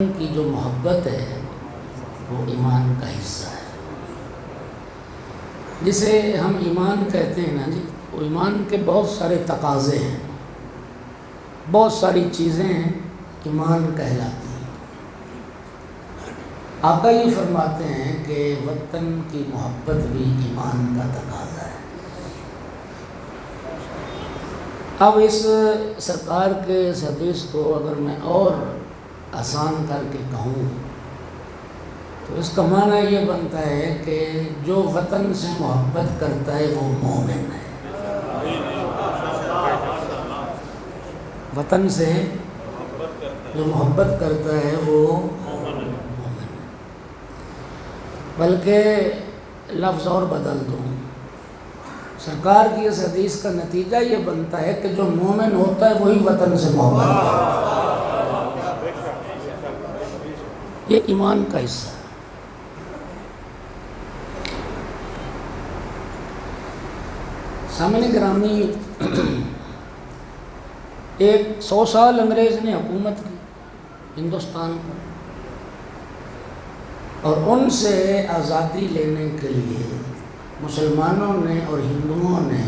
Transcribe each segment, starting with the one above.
کی جو محبت ہے وہ ایمان کا حصہ ہے، جسے ہم ایمان کہتے ہیں نا جی، وہ ایمان کے بہت سارے تقاضے ہیں، بہت ساری چیزیں ہیں ایمان کہلاتی ہیں۔ آقا یہ فرماتے ہیں کہ وطن کی محبت بھی ایمان کا تقاضا ہے۔ اب اس سرکار کے اس حدیث کو اگر میں اور آسان کر کے کہوں تو اس کا معنی یہ بنتا ہے کہ جو وطن سے محبت کرتا ہے وہ مومن ہے۔ وطن سے جو محبت کرتا ہے وہ مومن ہے۔ بلکہ لفظ اور بدل دوں، سرکار کی اس حدیث کا نتیجہ یہ بنتا ہے کہ جو مومن ہوتا ہے وہی وطن سے محبت کرتا ہے۔ یہ ایمان کا حصہ ہے۔ سامعین گرامی، 100 سال انگریز نے حکومت کی ہندوستان پر، اور ان سے آزادی لینے کے لیے مسلمانوں نے اور ہندوؤں نے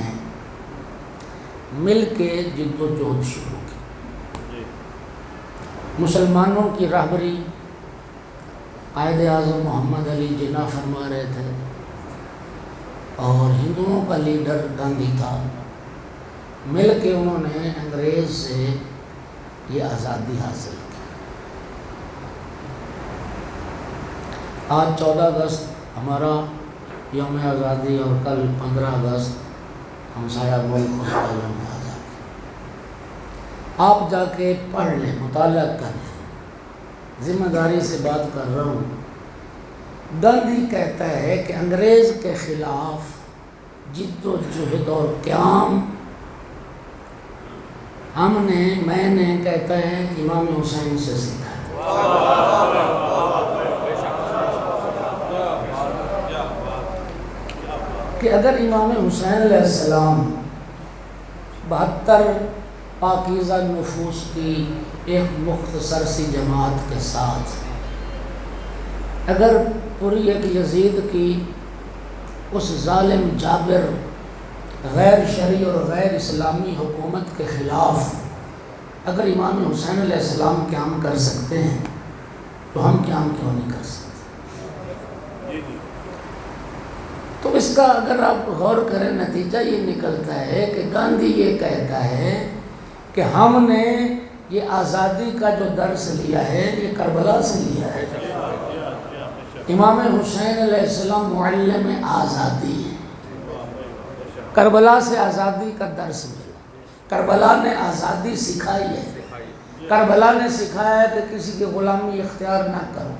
مل کے جد و جہد شروع کی۔ مسلمانوں کی رہبری قائد اعظم محمد علی جناح فرما رہے تھے، اور ہندوؤں کا لیڈر گاندھی تھا۔ مل کے انہوں نے انگریز سے یہ آزادی حاصل کی۔ آج 14 اگست ہمارا یوم آزادی، اور کل 15 اگست ہمسایہ ملک اس کا یوم آزادی۔ آپ جا کے پڑھ لیں، مطالعہ کر لیں، ذمہ داری سے بات کر رہا ہوں۔ گاندھی کہتا ہے کہ انگریز کے خلاف جد و جہد اور قیام میں نے کہتا ہے امام حسین سے سیکھا ہے۔ کہ اگر امام حسین علیہ السلام 72 پاکیزہ نفوس کی ایک مختصر سی جماعت کے ساتھ اگر پوری ایک یزید کی اس ظالم جابر غیر شرعی اور غیر اسلامی حکومت کے خلاف اگر امام حسین علیہ السلام قیام کر سکتے ہیں تو ہم قیام کیوں نہیں کر سکتے؟ تو اس کا اگر آپ غور کریں نتیجہ یہ نکلتا ہے کہ گاندھی یہ کہتا ہے کہ ہم نے یہ آزادی کا جو درس لیا ہے یہ کربلا سے لیا ہے۔ امام حسین علیہ السلام معلم آزادی ہے۔ کربلا سے آزادی کا درس ملا، کربلا نے آزادی سکھائی ہے، کربلا نے سکھایا ہے کہ کسی کی غلامی اختیار نہ کرو۔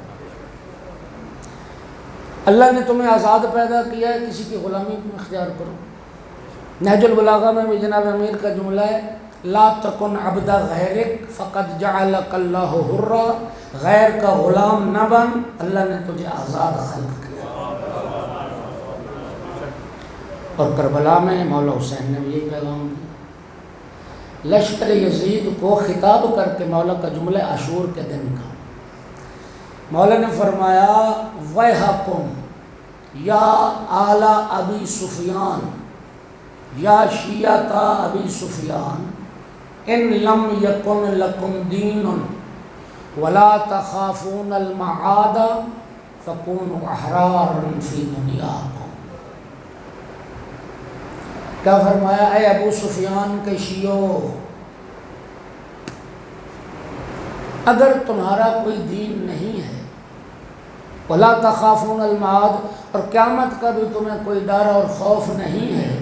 اللہ نے تمہیں آزاد پیدا کیا ہے، کسی کی غلامی تم اختیار کرو۔ نہج البلاغہ میں بھی جناب امیر کا جملہ ہے، لا تکن عبد غیرک فقد جعلک اللہ حرا، غیر کا غلام نہ بن، اللہ نے تجھے آزاد خلق کیا۔ اور کربلا میں مولا حسین نے بھی یہ پیغام دیا۔ لشکر یزید کو خطاب کر کے مولا کا جملہ عاشور کے دن کا، مولا نے فرمایا ویحکم یا آل ابی سفیان یا شیعۃ ابی سفیان ان لم یکن لکم دین ولا تخافون المعاد فکونوا احرارا فی دنیاکم۔ کیا فرمایا؟ اے ابو سفیان کے شیعو، اگر تمہارا کوئی دین نہیں ہے، ولا تخافون المعاد، اور قیامت کا بھی تمہیں کوئی ڈر اور خوف نہیں ہے،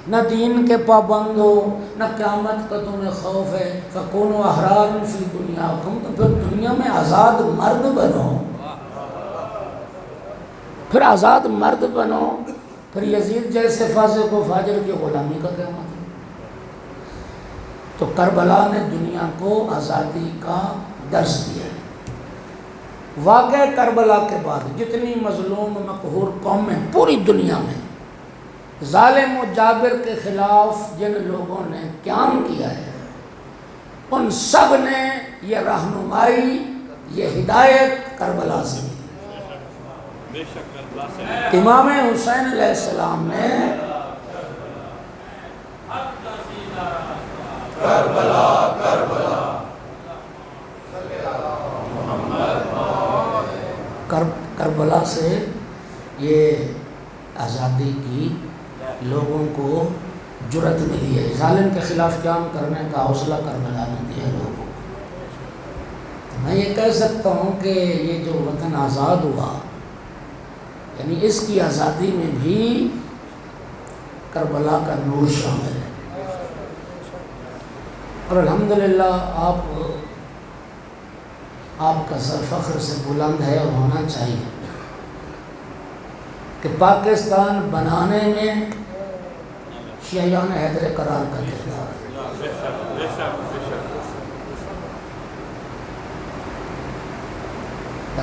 نہ دین کے پابند ہو نہ قیامت کا تمہیں خوف ہے، فکونوا احرارا فی دنیاکم، تو پھر دنیا میں آزاد مرد بنو، پھر آزاد مرد بنو، پھر یزید جیسے فاسق و فاجر کی غلامی کا کیا مطلب؟ تو کربلا نے دنیا کو آزادی کا درس دیا۔ واقعہ کربلا کے بعد جتنی مظلوم مقہور قومیں پوری دنیا میں ظالم و جابر کے خلاف جن لوگوں نے قیام کیا ہے، ان سب نے یہ رہنمائی یہ ہدایت کربلا سے ملی۔ امام حسین علیہ السلام نے کربلا سے یہ آزادی کی لوگوں کو جرأت ملی ہے۔ ظالم کے خلاف قیام کرنے کا حوصلہ کربلا نے دیا لوگوں کو۔ میں یہ کہہ سکتا ہوں کہ یہ جو وطن آزاد ہوا، یعنی اس کی آزادی میں بھی کربلا کا نور شامل ہے، اور الحمدللہ آپ کا سر فخر سے بلند ہے اور ہونا چاہیے کہ پاکستان بنانے میں شیعیان حیدر قرار کا کردار ہے۔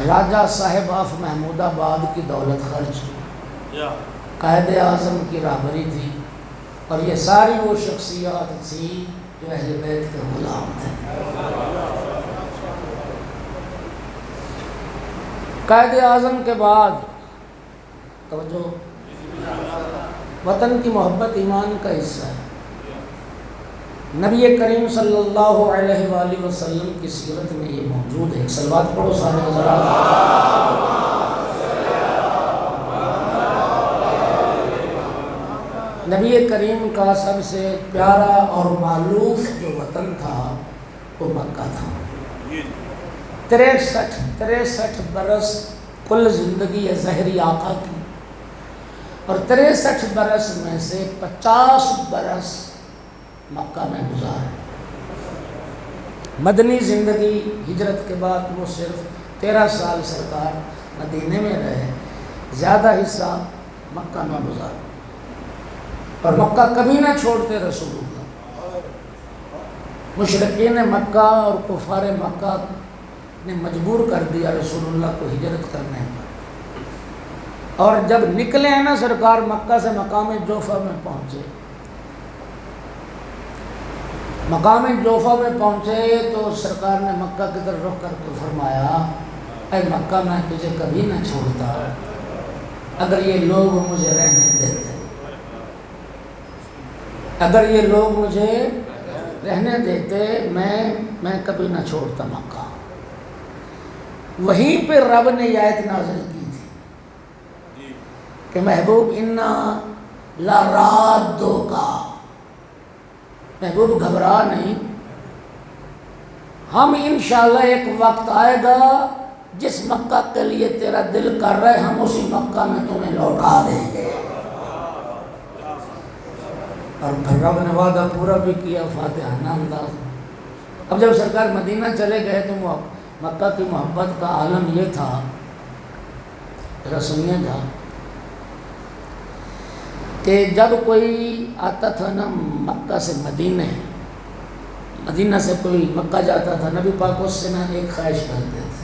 راجہ صاحب آف محمود آباد کی دولت خرچ، قائد اعظم کی رہبری تھی، اور یہ ساری وہ شخصیات تھی جو اہل بیت کے غلام تھے۔ قائد اعظم کے بعد توجہ، وطن کی محبت ایمان کا حصہ ہے۔ نبی کریم صلی اللہ علیہ وآلہ وسلم کی سیرت میں یہ موجود ہے۔ ایک صلوات پڑھو سارے حضرات۔ نبی کریم کا سب سے پیارا اور مألوف جو وطن تھا وہ مکہ تھا۔ 63 برس کل زندگی ہے ظاہری آقا کی، اور 63 برس میں سے 50 برس مکہ میں گزارے۔ مدنی زندگی ہجرت کے بعد وہ صرف 13 سال سرکار مدینے میں رہے، زیادہ حصہ مکہ میں گزارے، اور مکہ کبھی نہ چھوڑتے رسول اللہ۔ مشرکین مکہ اور کفار مکہ نے مجبور کر دیا رسول اللہ کو ہجرت کرنے پر، اور جب نکلے ہیں نا سرکار مکہ سے مقام جوفہ میں پہنچے، مقام جوفہ میں پہنچے تو سرکار نے مکہ کی طرف رخ کر کے فرمایا، اے مکہ میں تجھے کبھی نہ چھوڑتا اگر یہ لوگ مجھے رہنے دیتے، اگر یہ لوگ مجھے رہنے دیتے میں کبھی نہ چھوڑتا مکہ۔ وہیں پہ رب نے یہ آیت نازل کی تھی کہ محبوب انا لرادوکا، محبوب گھبرا نہیں، ہم انشاءاللہ ایک وقت آئے گا جس مکہ کے لیے تیرا دل کر رہے ہم اسی مکہ میں تمہیں لوٹا دیں گے۔ اور پھر رب نے وعدہ پورا بھی کیا، فاتحہ انداز۔ اب جب سرکار مدینہ چلے گئے تو مکہ کی محبت کا عالم یہ تھا، رسمیہ تھا کہ جب کوئی آتا تھا نا مکہ سے مدینہ سے کوئی مکہ جاتا تھا، نبی پاک اس سے نا ایک خواہش کرتے تھے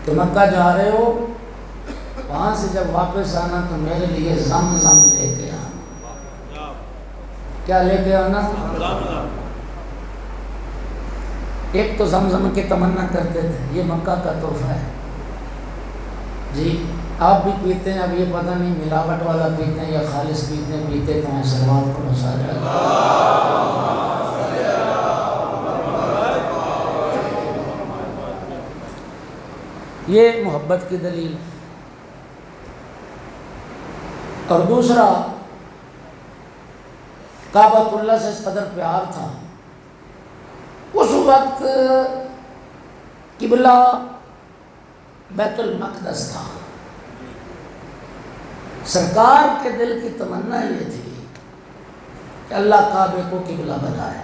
کہ مکہ جا رہے ہو، وہاں سے جب واپس آنا تو میرے لیے زمزم لے کے آنا۔ کیا لے کے آنا؟ ایک تو زمزم کی تمنا کرتے تھے، یہ مکہ کا تحفہ ہے جی، آپ بھی پیتے ہیں، اب یہ پتہ نہیں ملاوٹ والا پیتے ہیں یا خالص پیتے تو ہیں، صلوات پڑھو سارے۔ یہ محبت کی دلیل ہے۔ اور دوسرا، کعبۃ اللہ سے اس قدر پیار تھا، اس وقت قبلہ بیت المقدس تھا، سرکار کے دل کی تمنا یہ تھی کہ اللہ کعبے کو قبلہ بنائے،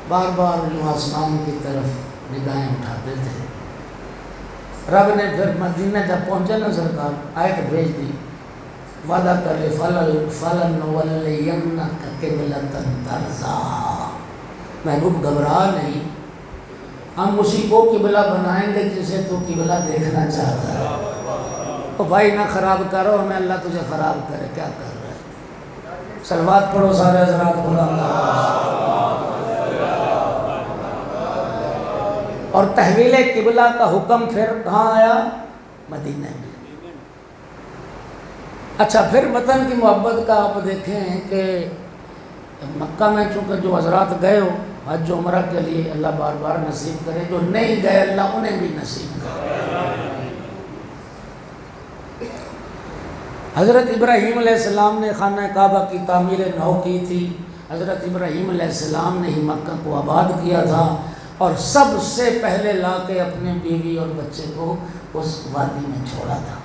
بار بار یوں آسمان کی طرف نگاہیں اٹھاتے تھے۔ رب نے پھر مدینہ جب پہنچے نا سرکار، آیت بھیج دی، وعدہ کر لے فَلَنُوَلِّيَنَّكَ قِبْلَةً تَرْضَاهَا، محبوب گھبرا نہیں، ہم اسی کو قبلہ بنائیں گے جسے تو قبلہ دیکھنا چاہتا ہے۔ تو بھائی نہ خراب کرو، ہمیں اللہ تجھے خراب کرے، کیا کر رہے ہیں؟ صلوات پڑھو سارے حضرات، بولا اللہ۔ اور تحویل قبلہ کا حکم پھر کہاں آیا؟ مدینہ میں۔ اچھا، پھر وطن کی محبت کا آپ دیکھیں کہ مکہ میں چونکہ جو حضرات گئے ہو حج و عمرہ کے لیے، اللہ بار بار نصیب کرے، جو نہیں گئے اللہ انہیں بھی نصیب کرے۔ حضرت ابراہیم علیہ السلام نے خانہ کعبہ کی تعمیر نو کی تھی، حضرت ابراہیم علیہ السلام نے ہی مکہ کو آباد کیا تھا، اور سب سے پہلے لا کے اپنے بیوی اور بچے کو اس وادی میں چھوڑا تھا۔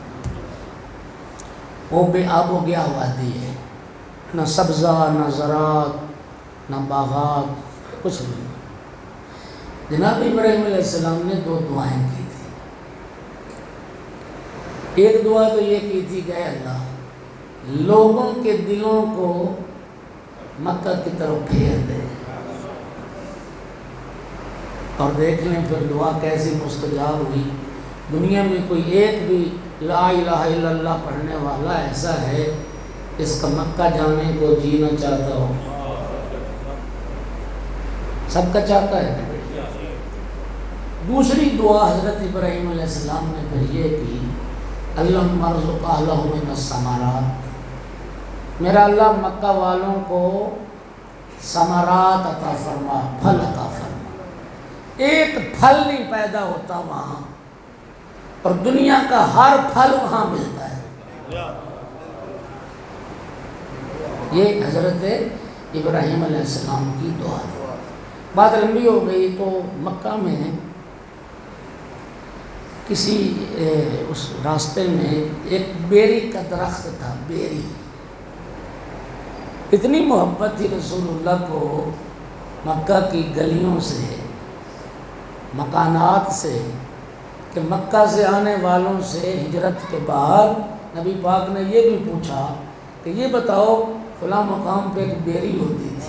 وہ بے آب و گیا وادی ہے، نہ سبزہ، نہ زراعت، نہ باغات، کچھ نہیں۔ جناب ابراہیم علیہ السلام نے 2 دعائیں کی تھی۔ ایک دعا تو یہ کی تھی کہ اے اللہ لوگوں کے دلوں کو مکہ کی طرف پھیر دے، اور دیکھ لیں پھر دعا کیسی مستجاب ہوئی۔ دنیا میں کوئی ایک بھی لا الہ الا اللہ پڑھنے والا ایسا ہے جس کا مکہ جانے کو جی نہ چاہتا ہو؟ سب کا چاہتا ہے۔ دوسری دعا حضرت ابراہیم علیہ السلام نے پھر یہ کی، اللہم ارزق اہلہ من الثمرات، میرا اللہ مکہ والوں کو ثمرات عطا فرما، پھل عطا فرما۔ ایک پھل نہیں پیدا ہوتا وہاں، اور دنیا کا ہر پھل وہاں ملتا ہے۔ یہ حضرت ابراہیم علیہ السلام کی دعا ہے۔ بات لمبی ہو گئی، تو مکہ میں کسی اس راستے میں ایک بیری کا درخت تھا، بیری۔ اتنی محبت تھی رسول اللہ کو مکہ کی گلیوں سے، مکانات سے، کہ مکہ سے آنے والوں سے ہجرت کے بعد نبی پاک نے یہ بھی پوچھا کہ یہ بتاؤ فلاں مقام پہ ایک بیری ہوتی تھی،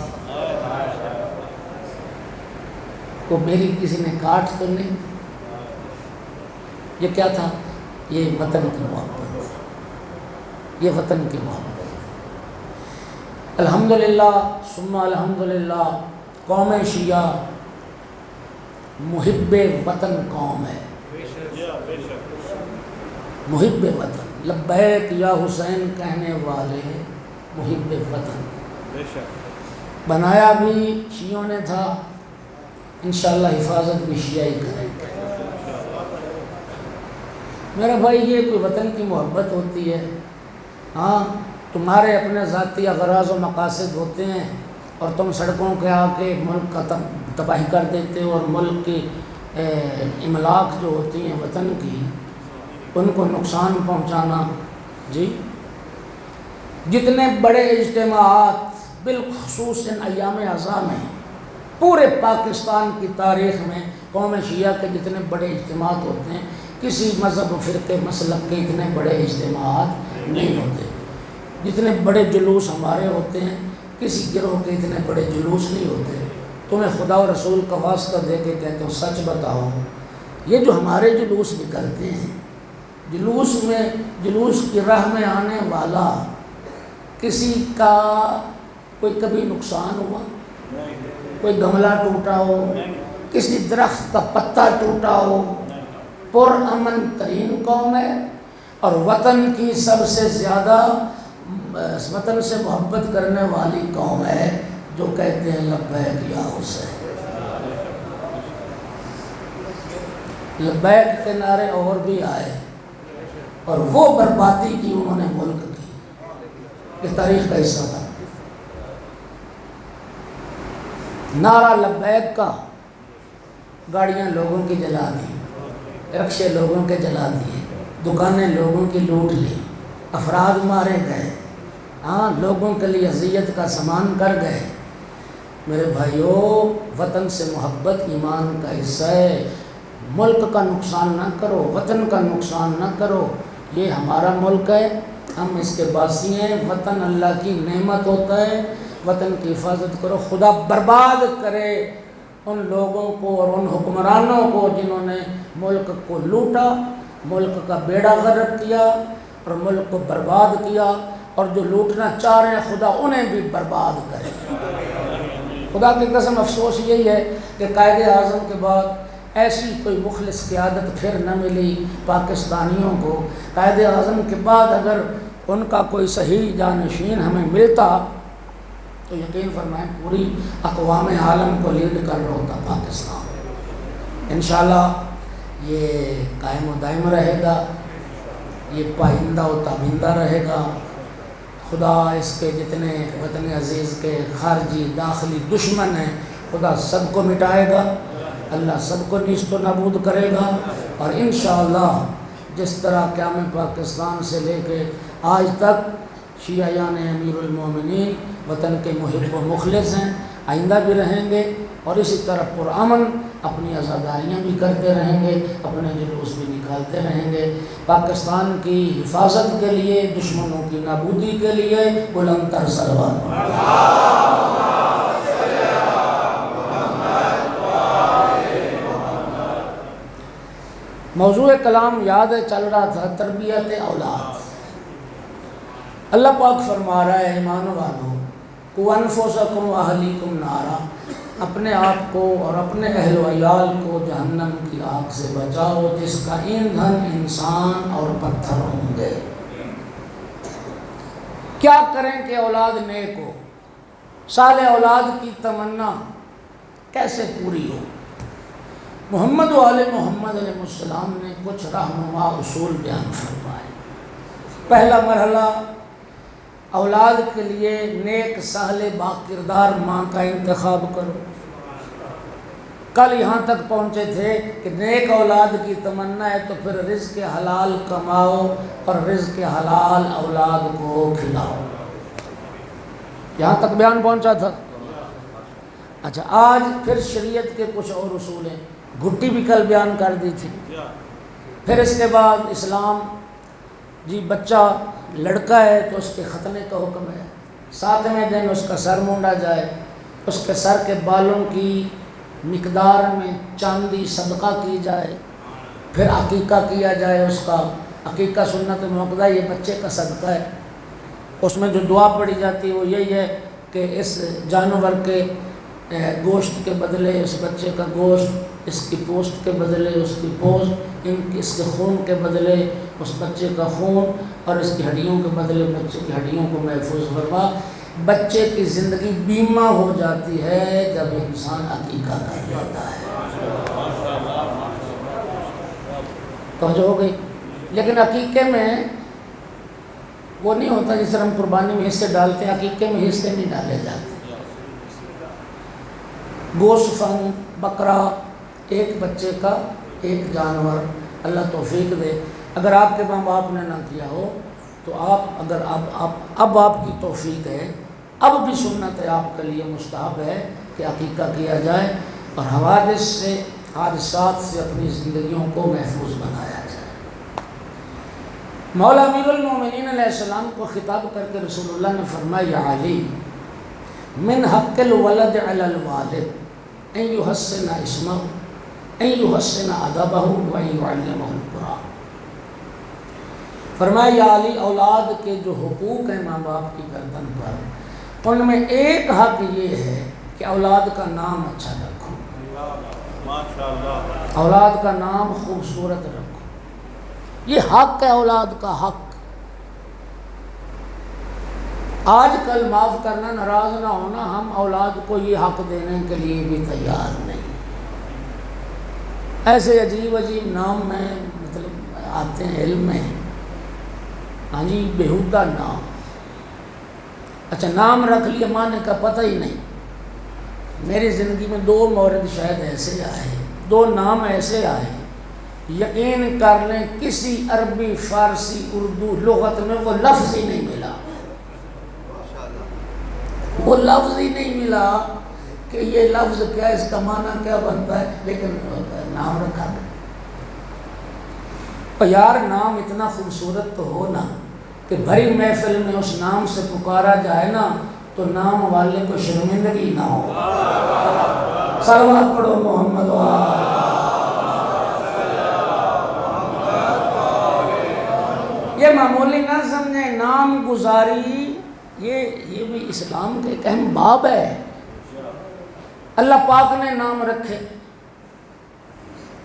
وہ بیری کسی نے کاٹ تو نہیں؟ یہ کیا تھا؟ یہ وطن کی محبت، یہ وطن کی محبت۔ الحمدللہ ثم الحمدللہ، قوم شیعہ محب وطن قوم ہے، محب وطن، لبیک یا حسین کہنے والے محب وطن۔ بنایا بھی شیعوں نے تھا، انشاءاللہ حفاظت بھی شیعہ ہی کریں گے۔ میرا بھائی، یہ کوئی وطن کی محبت ہوتی ہے؟ ہاں، تمہارے اپنے ذاتی اغراض و مقاصد ہوتے ہیں، اور تم سڑکوں کے آ کے ملک کا تباہی کر دیتے ہو، اور ملک کی املاک جو ہوتی ہیں وطن کی، ان کو نقصان پہنچانا۔ جی، جتنے بڑے اجتماعات بالخصوص ان ایام اعزاء میں پورے پاکستان کی تاریخ میں قوم شیعہ کے جتنے بڑے اجتماعات ہوتے ہیں، کسی مذہب و فرقے مسلک کے اتنے بڑے اجتماعات نہیں ہوتے۔ جتنے بڑے جلوس ہمارے ہوتے ہیں، کسی گروہ کے اتنے بڑے جلوس نہیں ہوتے۔ تمہیں خدا و رسول کا واسطہ دے کے کہتے ہو، سچ بتاؤ، یہ جو ہمارے جلوس نکلتے ہیں، جلوس کی راہ میں آنے والا کسی کا کوئی کبھی نقصان ہوا؟ کوئی گملہ ٹوٹا ہو، کسی درخت کا پتا ٹوٹا ہو؟ پر امن ترین قوم ہے، اور وطن کی سب سے زیادہ وطن سے محبت کرنے والی قوم ہے، جو کہتے ہیں لبیک یا حسین۔ لبیک کے نعرے اور بھی آئے، اور وہ بربادی کی انہوں نے ملک کی، یہ تاریخ کا حصہ تھا۔ نعرہ لبیک کا، گاڑیاں لوگوں کی جلا دی، رکشے لوگوں کے جلا دیے، دکانیں لوگوں کی لوٹ لی، افراد مارے گئے، ہاں، لوگوں کے لیے اذیت کا سامان کر گئے۔ میرے بھائیوں، وطن سے محبت ایمان کا حصہ ہے۔ ملک کا نقصان نہ کرو، وطن کا نقصان نہ کرو، یہ ہمارا ملک ہے، ہم اس کے باسی ہیں۔ وطن اللہ کی نعمت ہوتا ہے، وطن کی حفاظت کرو۔ خدا برباد کرے ان لوگوں کو اور ان حکمرانوں کو جنہوں نے ملک کو لوٹا، ملک کا بیڑا غرق کیا اور ملک کو برباد کیا، اور جو لوٹنا چاہ رہے ہیں خدا انہیں بھی برباد کرے۔ خدا کی قسم افسوس یہی ہے کہ قائد اعظم کے بعد ایسی کوئی مخلص قیادت پھر نہ ملی پاکستانیوں کو۔ قائد اعظم کے بعد اگر ان کا کوئی صحیح جانشین ہمیں ملتا تو یقین فرمائیں پوری اقوام عالم کو لیڈ کر رہا ہوتا پاکستان۔ انشاءاللہ یہ قائم و دائم رہے گا، یہ پائندہ و تابندہ رہے گا۔ خدا اس کے جتنے وطن عزیز کے خارجی داخلی دشمن ہیں خدا سب کو مٹائے گا، اللہ سب کو نیست و نابود کرے گا، اور انشاءاللہ جس طرح قیام پاکستان سے لے کے آج تک شیعیان امیر المومنین وطن کے محب و مخلص ہیں، آئندہ بھی رہیں گے، اور اسی طرح پرامن اپنی عزاداریاں بھی کرتے رہیں گے، اپنے جلوس بھی نکالتے رہیں گے، پاکستان کی حفاظت کے لیے، دشمنوں کی نابودی کے لیے بلند تر صلوات۔ موضوع کلام یاد چل رہا تھا تربیت اولاد۔ اللہ پاک فرما رہا ہے ایمان والو قوا انفسکم واہلیکم نارا، اپنے آپ کو اور اپنے اہل و عیال کو جہنم کی آگ سے بچاؤ جس کا ایندھن انسان اور پتھر ہوں گے۔ کیا کریں کہ اولاد نیک ہو؟ صالح اولاد کی تمنا کیسے پوری ہو؟ محمد و آل محمد علیہ السلام نے کچھ رہنما اصول بیان فرمائے۔ پہلا مرحلہ، اولاد کے لیے نیک صالح با کردار ماں کا انتخاب کرو۔ کل یہاں تک پہنچے تھے کہ نیک اولاد کی تمنا ہے تو پھر رزق حلال کماؤ اور رزق حلال اولاد کو کھلاؤ۔ یہاں تک بیان پہنچا تھا۔ اچھا، آج پھر شریعت کے کچھ اور اصول ہیں، گھٹی بھی کل بیان کر دی تھی۔ پھر اس کے بعد اسلام، جی بچہ لڑکا ہے تو اس کے ختنے کا حکم ہے، 7ویں دن اس کا سر مونڈا جائے، اس کے سر کے بالوں کی مقدار میں چاندی صدقہ کی جائے، پھر عقیقہ کیا جائے اس کا۔ عقیقہ سنت موقدہ، یہ بچے کا صدقہ ہے۔ اس میں جو دعا پڑھی جاتی ہے وہ یہی ہے کہ اس جانور کے گوشت کے بدلے اس بچے کا گوشت، اس کی پوست کے بدلے اس کی پوست، اس کے خون کے بدلے اس بچے کا خون، اور اس کی ہڈیوں کے بدلے بچے کی ہڈیوں کو محفوظ فرما۔ بچے کی زندگی بیمہ ہو جاتی ہے جب انسان عقیقہ کر لیتا ہے۔ توجہ ہو گئی؟ لیکن عقیقے میں وہ نہیں ہوتا جس طرح ہم قربانی میں حصے ڈالتے ہیں، عقیقے میں حصے نہیں ڈالے جاتے۔ گوشت فن بکرا، ایک بچے کا ایک جانور، اللہ توفیق دے۔ اگر آپ کے ماں باپ نے نہ کیا ہو تو اب آپ کی توفیق ہے، اب بھی سنت ہے، آپ کے لیے مستحب ہے کہ عقیقہ کیا جائے اور حادثات سے اپنی زندگیوں کو محفوظ بنایا جائے۔ مولا امیر المومنین علیہ السلام کو خطاب کر کے رسول اللہ نے فرمایا، یا علی من حق الولد علی الوالد ان یحسن اسمہ ان یحسن ادبہ وان یعلمہ القرآن۔ فرمایا یا علی، اولاد کے جو حقوق ہیں ماں باپ کی گردن پر، ان میں ایک حق یہ ہے کہ اولاد کا نام اچھا رکھو، اولاد کا نام خوبصورت رکھو، یہ حق ہے اولاد کا حق۔ آج کل معاف کرنا، ناراض نہ ہونا، ہم اولاد کو یہ حق دینے کے لیے بھی تیار نہیں۔ ایسے عجیب عجیب نام میں مطلب آتے ہیں علم میں، ہاں جی، بیہودہ نام۔ اچھا، نام رکھ لیا، معنی کا پتہ ہی نہیں۔ میری زندگی میں 2 مورد شاید ایسے آئے، 2 نام ایسے آئے، یقین کر لیں کسی عربی فارسی اردو لغت میں وہ لفظ ہی نہیں ملا، وہ لفظ ہی نہیں ملا کہ یہ لفظ کیا، اس کا معنی کیا بنتا ہے، لیکن نام رکھا گیا۔ اور یار نام اتنا خوبصورت تو ہو نا کہ بھری محفل میں اس نام سے پکارا جائے نا تو نام والے کو شرمندگی نہ ہو۔ صلوات پڑھو محمد یہ معمولی نہ سمجھیں، نام گزاری یہ بھی اسلام کا ایک اہم باب ہے۔ اللہ پاک نے نام رکھے،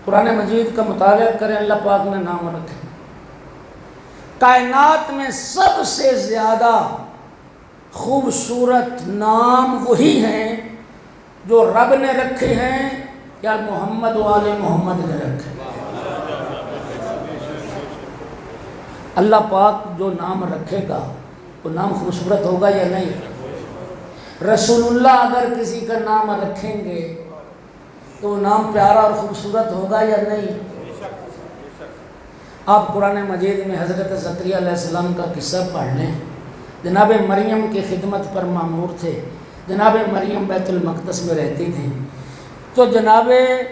قرآن مجید کا مطالعہ کریں، اللہ پاک نے نام رکھے۔ کائنات میں سب سے زیادہ خوبصورت نام وہی ہیں جو رب نے رکھے ہیں یا محمد والے محمد نے رکھے۔ اللہ پاک جو نام رکھے گا وہ نام خوبصورت ہوگا یا نہیں؟ رسول اللہ اگر کسی کا نام رکھیں گے تو وہ نام پیارا اور خوبصورت ہوگا یا نہیں؟ آپ قرآن مجید میں حضرت زکریا علیہ السلام کا قصہ پڑھ لیں۔ جناب مریم کی خدمت پر مامور تھے۔ جناب مریم بیت المقدس میں رہتی تھیں، تو جناب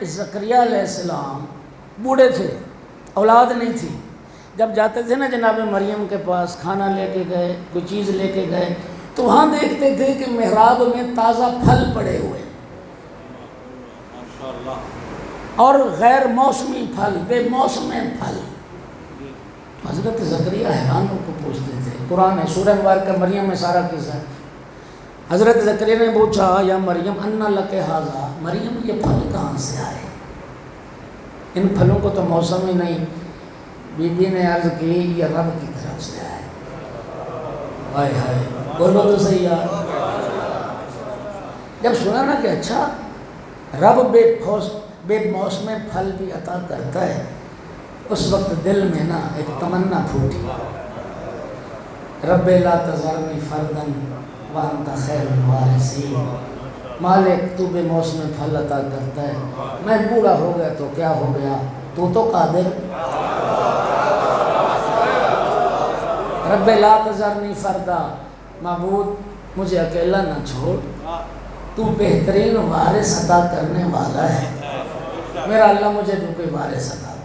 زکریا علیہ السلام بوڑھے تھے، اولاد نہیں تھی۔ جب جاتے تھے نا جناب مریم کے پاس، کھانا لے کے گئے، کوئی چیز لے کے گئے، تو وہاں دیکھتے تھے کہ محراب میں تازہ پھل پڑے ہوئے اور غیر موسمی پھل، بے موسم پھل۔ حضرت زکریا حیران ہو کو پوچھتے تھے۔ قرآن ہے، سورہ مبارکہ مریم میں سارا قصہ ہے۔ حضرت زکریا نے پوچھا، یا مریم انا لک ھذا، مریم یہ پھل کہاں سے آئے؟ ان پھلوں کو تو موسم ہی نہیں۔ بی بی نے عرض کی، یہ رب کی طرف سے آئے۔ ہائے ہائے، بولو تو صحیح یار۔ جب سنا نا کہ اچھا رب بے موسم پھل بھی عطا کرتا ہے، اس وقت دل میں نا ایک تمنا پھوٹی، رب لا تذرنی فردا وانت خیر الوارثین۔ مالک تو بے موسم پھل عطا کرتا ہے، میں بوڑھا ہو گیا تو کیا ہو گیا، تو قادر۔ رب لا تذرنی فردا، معبود مجھے اکیلا نہ چھوڑ، تو بہترین وارث عطا کرنے والا ہے، میرا اللہ مجھے جو کوئی وارث عطا کر۔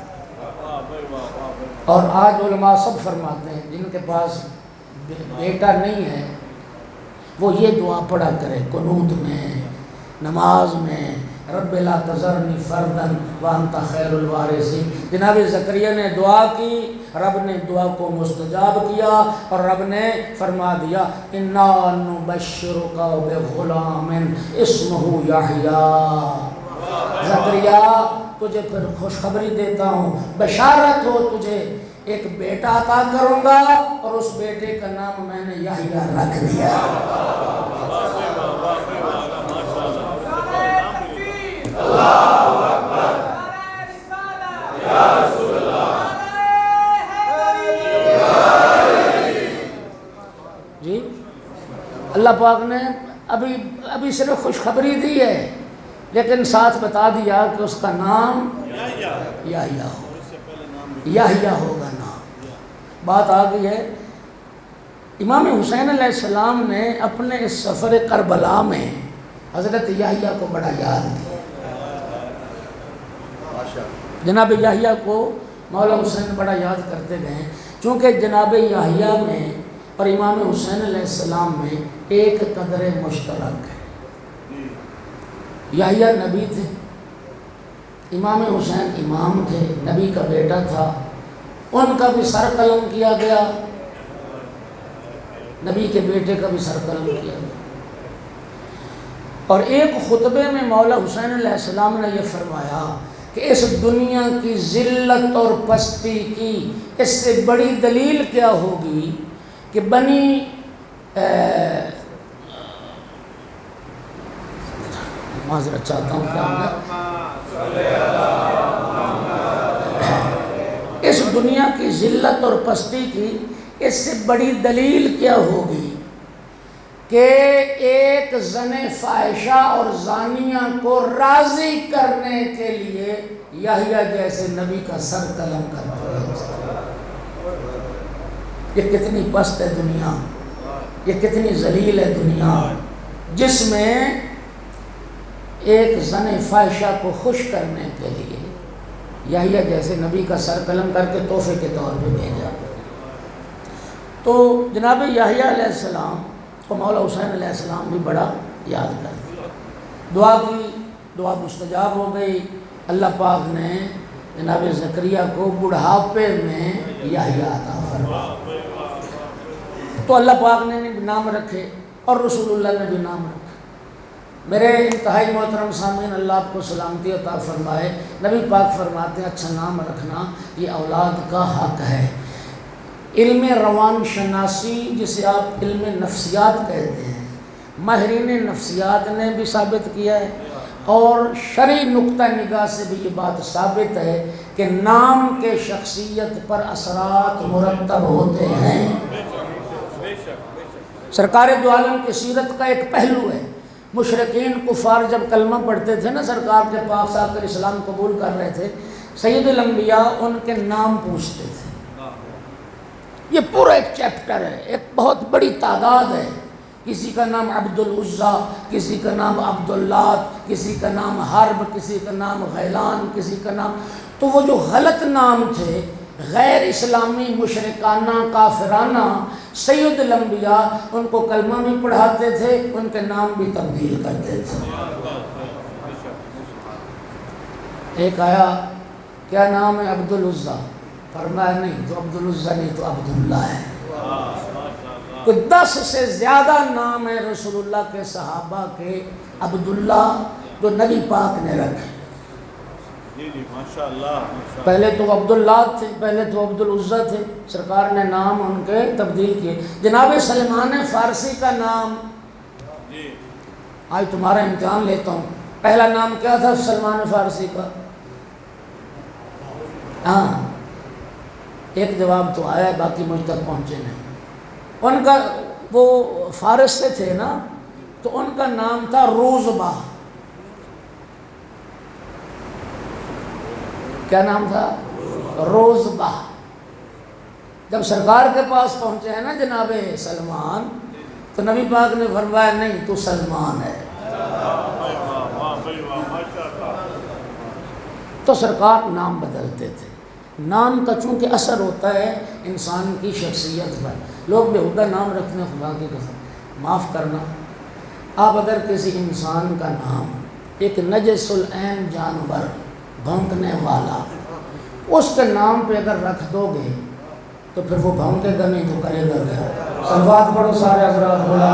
اور آج علماء سب فرماتے ہیں جن کے پاس بیٹا نہیں ہے وہ یہ دعا پڑھا کرے قنوت میں، نماز میں، رب لا تذرنی فردا وانت خیر الوارثین۔ جناب زکریا نے دعا کی، رب نے دعا کو مستجاب کیا اور رب نے فرما دیا، انا نبشرک بغلام اسمہ یحییٰ۔ زکریا تجھے پھر خوشخبری دیتا ہوں، بشارت ہو تجھے، ایک بیٹا عطا کروں گا اور اس بیٹے کا نام میں نے یحییٰ رکھ دیا۔ جی اللہ پاک نے ابھی صرف خوشخبری دی ہے، لیکن ساتھ بتا دیا کہ اس کا نام یحییٰ ہوگا، یحییٰ ہوگا نام۔ بات آ گئی ہے، امام حسین علیہ السلام نے اپنے اس سفر کربلا میں حضرت یحییٰ کو بڑا یاد کیا۔ جناب یحییٰ کو مولا حسین بڑا یاد کرتے گئے، چونکہ جناب یحییٰ میں اور امام حسین علیہ السلام میں ایک قدر مشترک ہے۔ یحییٰ نبی تھے، امام حسین امام تھے، نبی کا بیٹا تھا، ان کا بھی سر قلم کیا گیا، نبی کے بیٹے کا بھی سر قلم کیا گیا۔ اور ایک خطبے میں مولا حسین علیہ السلام نے یہ فرمایا کہ اس دنیا کی ذلت اور پستی کی اس سے بڑی دلیل کیا ہوگی کہ بنی معذرت چاہتا ہوں اس دنیا کی ذلت اور پستی کی اس سے بڑی دلیل کیا ہوگی کہ ایک زن فاحشہ اور زانیہ کو راضی کرنے کے لیے یحییٰ جیسے نبی کا سر قلم کرتا ہے۔ یہ کتنی پست ہے دنیا، یہ کتنی ذلیل ہے دنیا، جس میں ایک زن فاحشہ کو خوش کرنے کے لیے یحییٰ جیسے نبی کا سر قلم کر کے تحفے کے طور پہ بھیجا۔ تو جناب یحییٰ علیہ السلام کو مولا حسین علیہ السلام بھی بڑا یاد کرتے، دعا کی، دعا مستجاب ہو گئی۔ اللہ پاک نے جناب زکریا کو بڑھاپے میں یحییٰ عطا فرمایا، تو اللہ پاک نے بھی نام رکھے اور رسول اللہ نے بھی نام رکھا۔ میرے انتہائی محترم سامعین، اللہ آپ کو سلامتی عطا فرمائے۔ نبی پاک فرماتے ہیں اچھا نام رکھنا یہ اولاد کا حق ہے۔ علم روان شناسی جسے آپ علم نفسیات کہتے ہیں، ماہرین نفسیات نے بھی ثابت کیا ہے، اور شرعی نقطہ نگاہ سے بھی یہ بات ثابت ہے کہ نام کے شخصیت پر اثرات مرتب ہوتے ہیں۔ سرکار دو عالم کی سیرت کا ایک پہلو ہے۔ مشرکین کفار جب کلمہ پڑھتے تھے نا، سرکار کے پاس آ کر اسلام قبول کر رہے تھے، سید الانبیاء ان کے نام پوچھتے تھے۔ یہ پورا ایک چیپٹر ہے، ایک بہت بڑی تعداد ہے۔ کسی کا نام عبد العزیٰ، کسی کا نام عبد اللات، کسی کا نام حرب، کسی کا نام غیلان، کسی کا نام، تو وہ جو غلط نام تھے، غیر اسلامی مشرکانہ کافرانہ، سید الانبیاء ان کو کلمہ بھی پڑھاتے تھے، ان کے نام بھی تبدیل کرتے تھے۔ ایک آیا، کیا نام ہے؟ عبد العزیٰ۔ فرمایا نہیں، تو عبد العزیٰ نہیں تو عبداللہ ہے۔ کوئی 10 سے زیادہ نام ہے رسول اللہ کے صحابہ کے عبداللہ جو نبی پاک نے رکھے۔ پہلے تو عبداللہ تھے، پہلے تو عبد العزیٰ تھے، سرکار نے نام ان کے تبدیل کیے۔ جناب سلمان فارسی کا نام، آج تمہارا امتحان لیتا ہوں، پہلا نام کیا تھا سلمان فارسی کا؟ ہاں، ایک جواب تو آیا ہے، باقی مجھ تک پہنچے نہیں۔ ان کا وہ فارس سے تھے نا، تو ان کا نام تھا روزبہ۔ کیا نام تھا؟ روزبہ۔ جب سرکار کے پاس پہنچے ہیں نا جناب سلمان، تو نبی پاک نے فرمایا نہیں تو سلمان ہے۔ تو سرکار نام بدلتے تھے۔ نام کا چونکہ اثر ہوتا ہے انسان کی شخصیت پر، لوگ بےہودہ نام رکھتے ہیں، خدا کی قسم معاف کرنا، آپ اگر کسی انسان کا نام ایک نجس العین جانور، بھونکنے والا، اس کے نام پہ اگر رکھ دو گے تو پھر وہ بھونکے گا نہیں تو کرے گا کیا؟ صلوات پڑھو سارے حضرات، بولا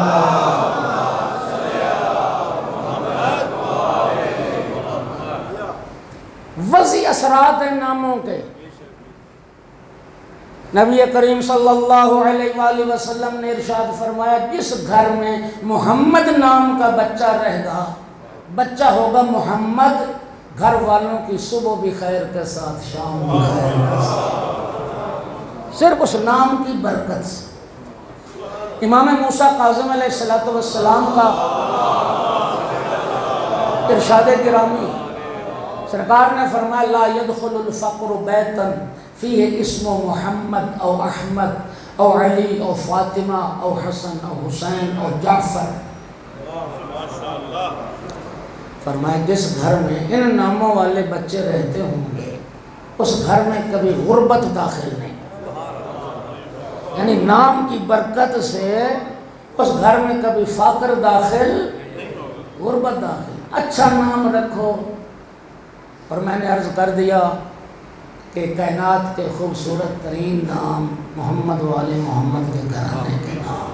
وسیع اثرات ہیں ناموں کے۔ نبی کریم صلی اللہ علیہ وآلہ وسلم نے ارشاد فرمایا، جس گھر میں محمد نام کا بچہ رہے گا، بچہ ہوگا محمد، گھر والوں کی صبح بھی خیر کے ساتھ، شام بھی خیر کے ساتھ، صرف اس نام کی برکت سے۔ امام موسیٰ کاظم علیہ السلام کا ارشاد گرامی، سرکار نے فرمایا لا يدخل الفقر بیتا فیہ اسم محمد او احمد او علی او فاطمہ او حسن او حسین او جعفر۔ فرمایا جس گھر میں ان ناموں والے بچے رہتے ہوں گے، اس گھر میں کبھی غربت داخل نہیں، یعنی نام کی برکت سے اس گھر میں کبھی فقر داخل، غربت داخل۔ اچھا نام رکھو۔ اور میں نے عرض کر دیا کہ کائنات کے خوبصورت ترین نام محمد والے محمد کے گھرانے کے نام۔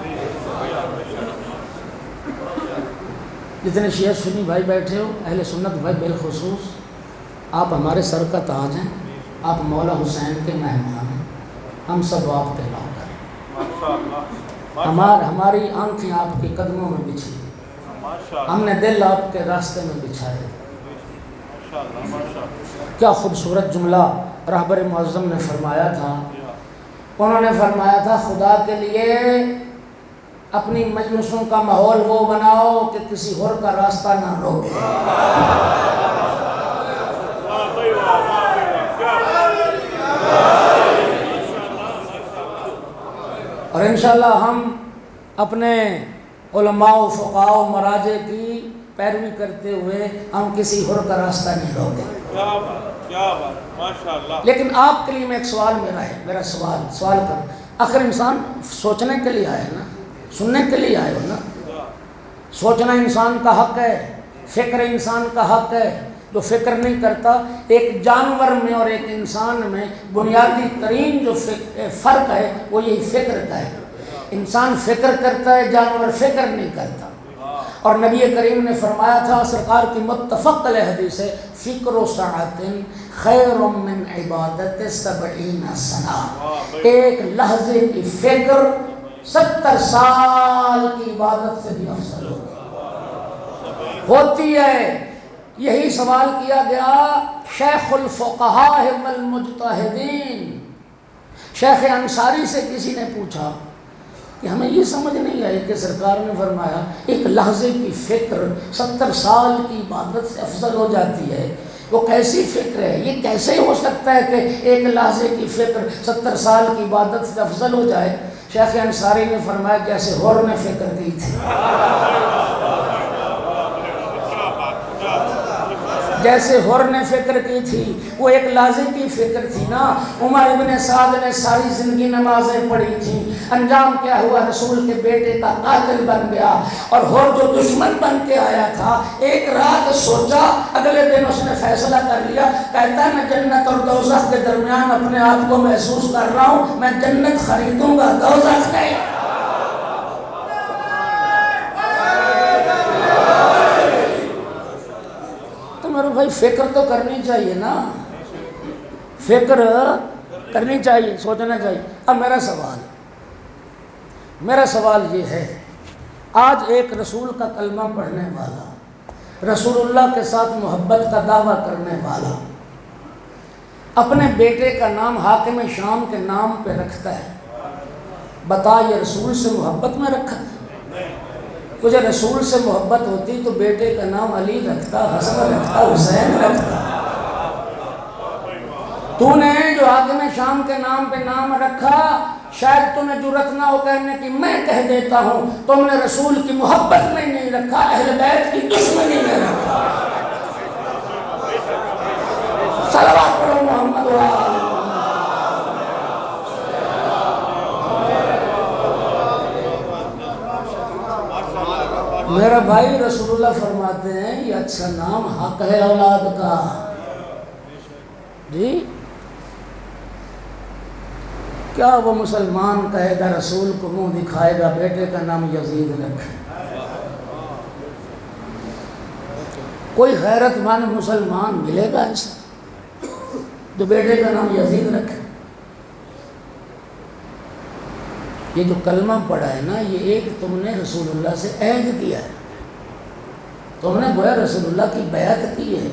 جتنے شیعہ سنی بھائی بیٹھے ہو، اہل سنت بھائی بالخصوص، آپ ہمارے سر کا تاج ہیں، آپ مولا حسین کے مہمان ہیں، ہم سب آپ کے نوکر ہیں۔ ہماری آنکھیں آپ کے قدموں میں بچھی، ہم نے دل آپ کے راستے میں بچھائے۔ کیا خوبصورت جملہ رہبر معظم نے فرمایا تھا، انہوں نے فرمایا تھا خدا کے لیے اپنی مجلسوں کا ماحول وہ بناؤ کہ کسی اور کا راستہ نہ روکے۔ اور انشاءاللہ ہم اپنے علماء و فقہاء و مراجع کی پیروی کرتے ہوئے ہم کسی اور کا راستہ نہیں روکیں۔ لیکن آپ کے لیے میں ایک سوال میرا سوال کر، آخر انسان سوچنے کے لیے آئے نا، سننے کے لیے آئے ہو نا، سوچنا انسان کا حق ہے، فکر انسان کا حق ہے۔ جو فکر نہیں کرتا، ایک جانور میں اور ایک انسان میں بنیادی ترین جو فرق ہے وہ یہی فکر کا ہے۔ انسان فکر کرتا ہے، جانور فکر نہیں کرتا۔ اور نبی کریم نے فرمایا تھا، سرکار کی متفق علیہ حدیث ہے، فکر و ساعت خیر من عبادت 70 سنہ، ایک لحظے کی فکر 70 سال کی عبادت سے بھی افضل ہوتی ہے۔ یہی سوال کیا گیا شیخ الفقہاء والمجتہدین، شیخ انصاری سے کسی نے پوچھا کہ ہمیں یہ سمجھ نہیں آئی کہ سرکار نے فرمایا ایک لحظے کی فکر 70 سال کی عبادت سے افضل ہو جاتی ہے، وہ کیسی فکر ہے؟ یہ کیسے ہو سکتا ہے کہ ایک لحظے کی فکر 70 سال کی عبادت سے افضل ہو جائے؟ شیخ انصاری نے فرمایا جیسے حر نے فکر کی تھی، جیسے حر نے فکر کی تھی، وہ ایک لحظے کی فکر تھی نا۔ عمر ابن سعد نے ساری زندگی نمازیں پڑھی تھیں، انجام کیا ہوا؟ رسول کے بیٹے کا قاتل بن گیا، اور حر جو دشمن بن کے آیا تھا ایک رات سوچا، اگلے دن اس نے فیصلہ کر لیا، کہتا ہے میں جنت اور دوزخ کے درمیان اپنے آپ کو محسوس کر رہا ہوں، میں جنت خریدوں گا، دوزخ نہیں۔ میرے بھائی فکر تو کرنی چاہیے نا، فکر کرنی چاہیے، سوچنا چاہیے۔ اب میرا سوال یہ ہے، آج ایک رسول کا کلمہ پڑھنے والا، رسول اللہ کے ساتھ محبت کا دعویٰ کرنے والا، اپنے بیٹے کا نام حاکم شام کے نام پہ رکھتا ہے، بتا یہ رسول سے محبت میں رکھا ہے؟ تجھے رسول سے محبت ہوتی تو بیٹے کا نام علی رکھتا، حسن رکھتا، حسین رکھتا۔ تو نے جو حاکم شام کے نام پہ نام رکھا، شاید تمہیں جرأت نہ ہو کہنے کی میں کہہ دیتا ہوں، تم نے رسول کی محبت میں نہیں رکھا، اہل بیت کی دشمنی میں رکھا۔ صلوات پڑھو محمد وآلہ میرا بھائی، رسول اللہ فرماتے ہیں یہ اچھا نام حق ہے اولاد کا۔ جی کیا وہ مسلمان کہے گا رسول کو منہ دکھائے گا بیٹے کا نام یزید رکھے؟ کوئی غیرت مند مسلمان ملے گا ایسا جو بیٹے کا نام یزید رکھے؟ یہ جو کلمہ پڑھا ہے نا، یہ ایک تم نے رسول اللہ سے عہد کیا ہے، تم نے گویا رسول اللہ کی بیعت کی ہے۔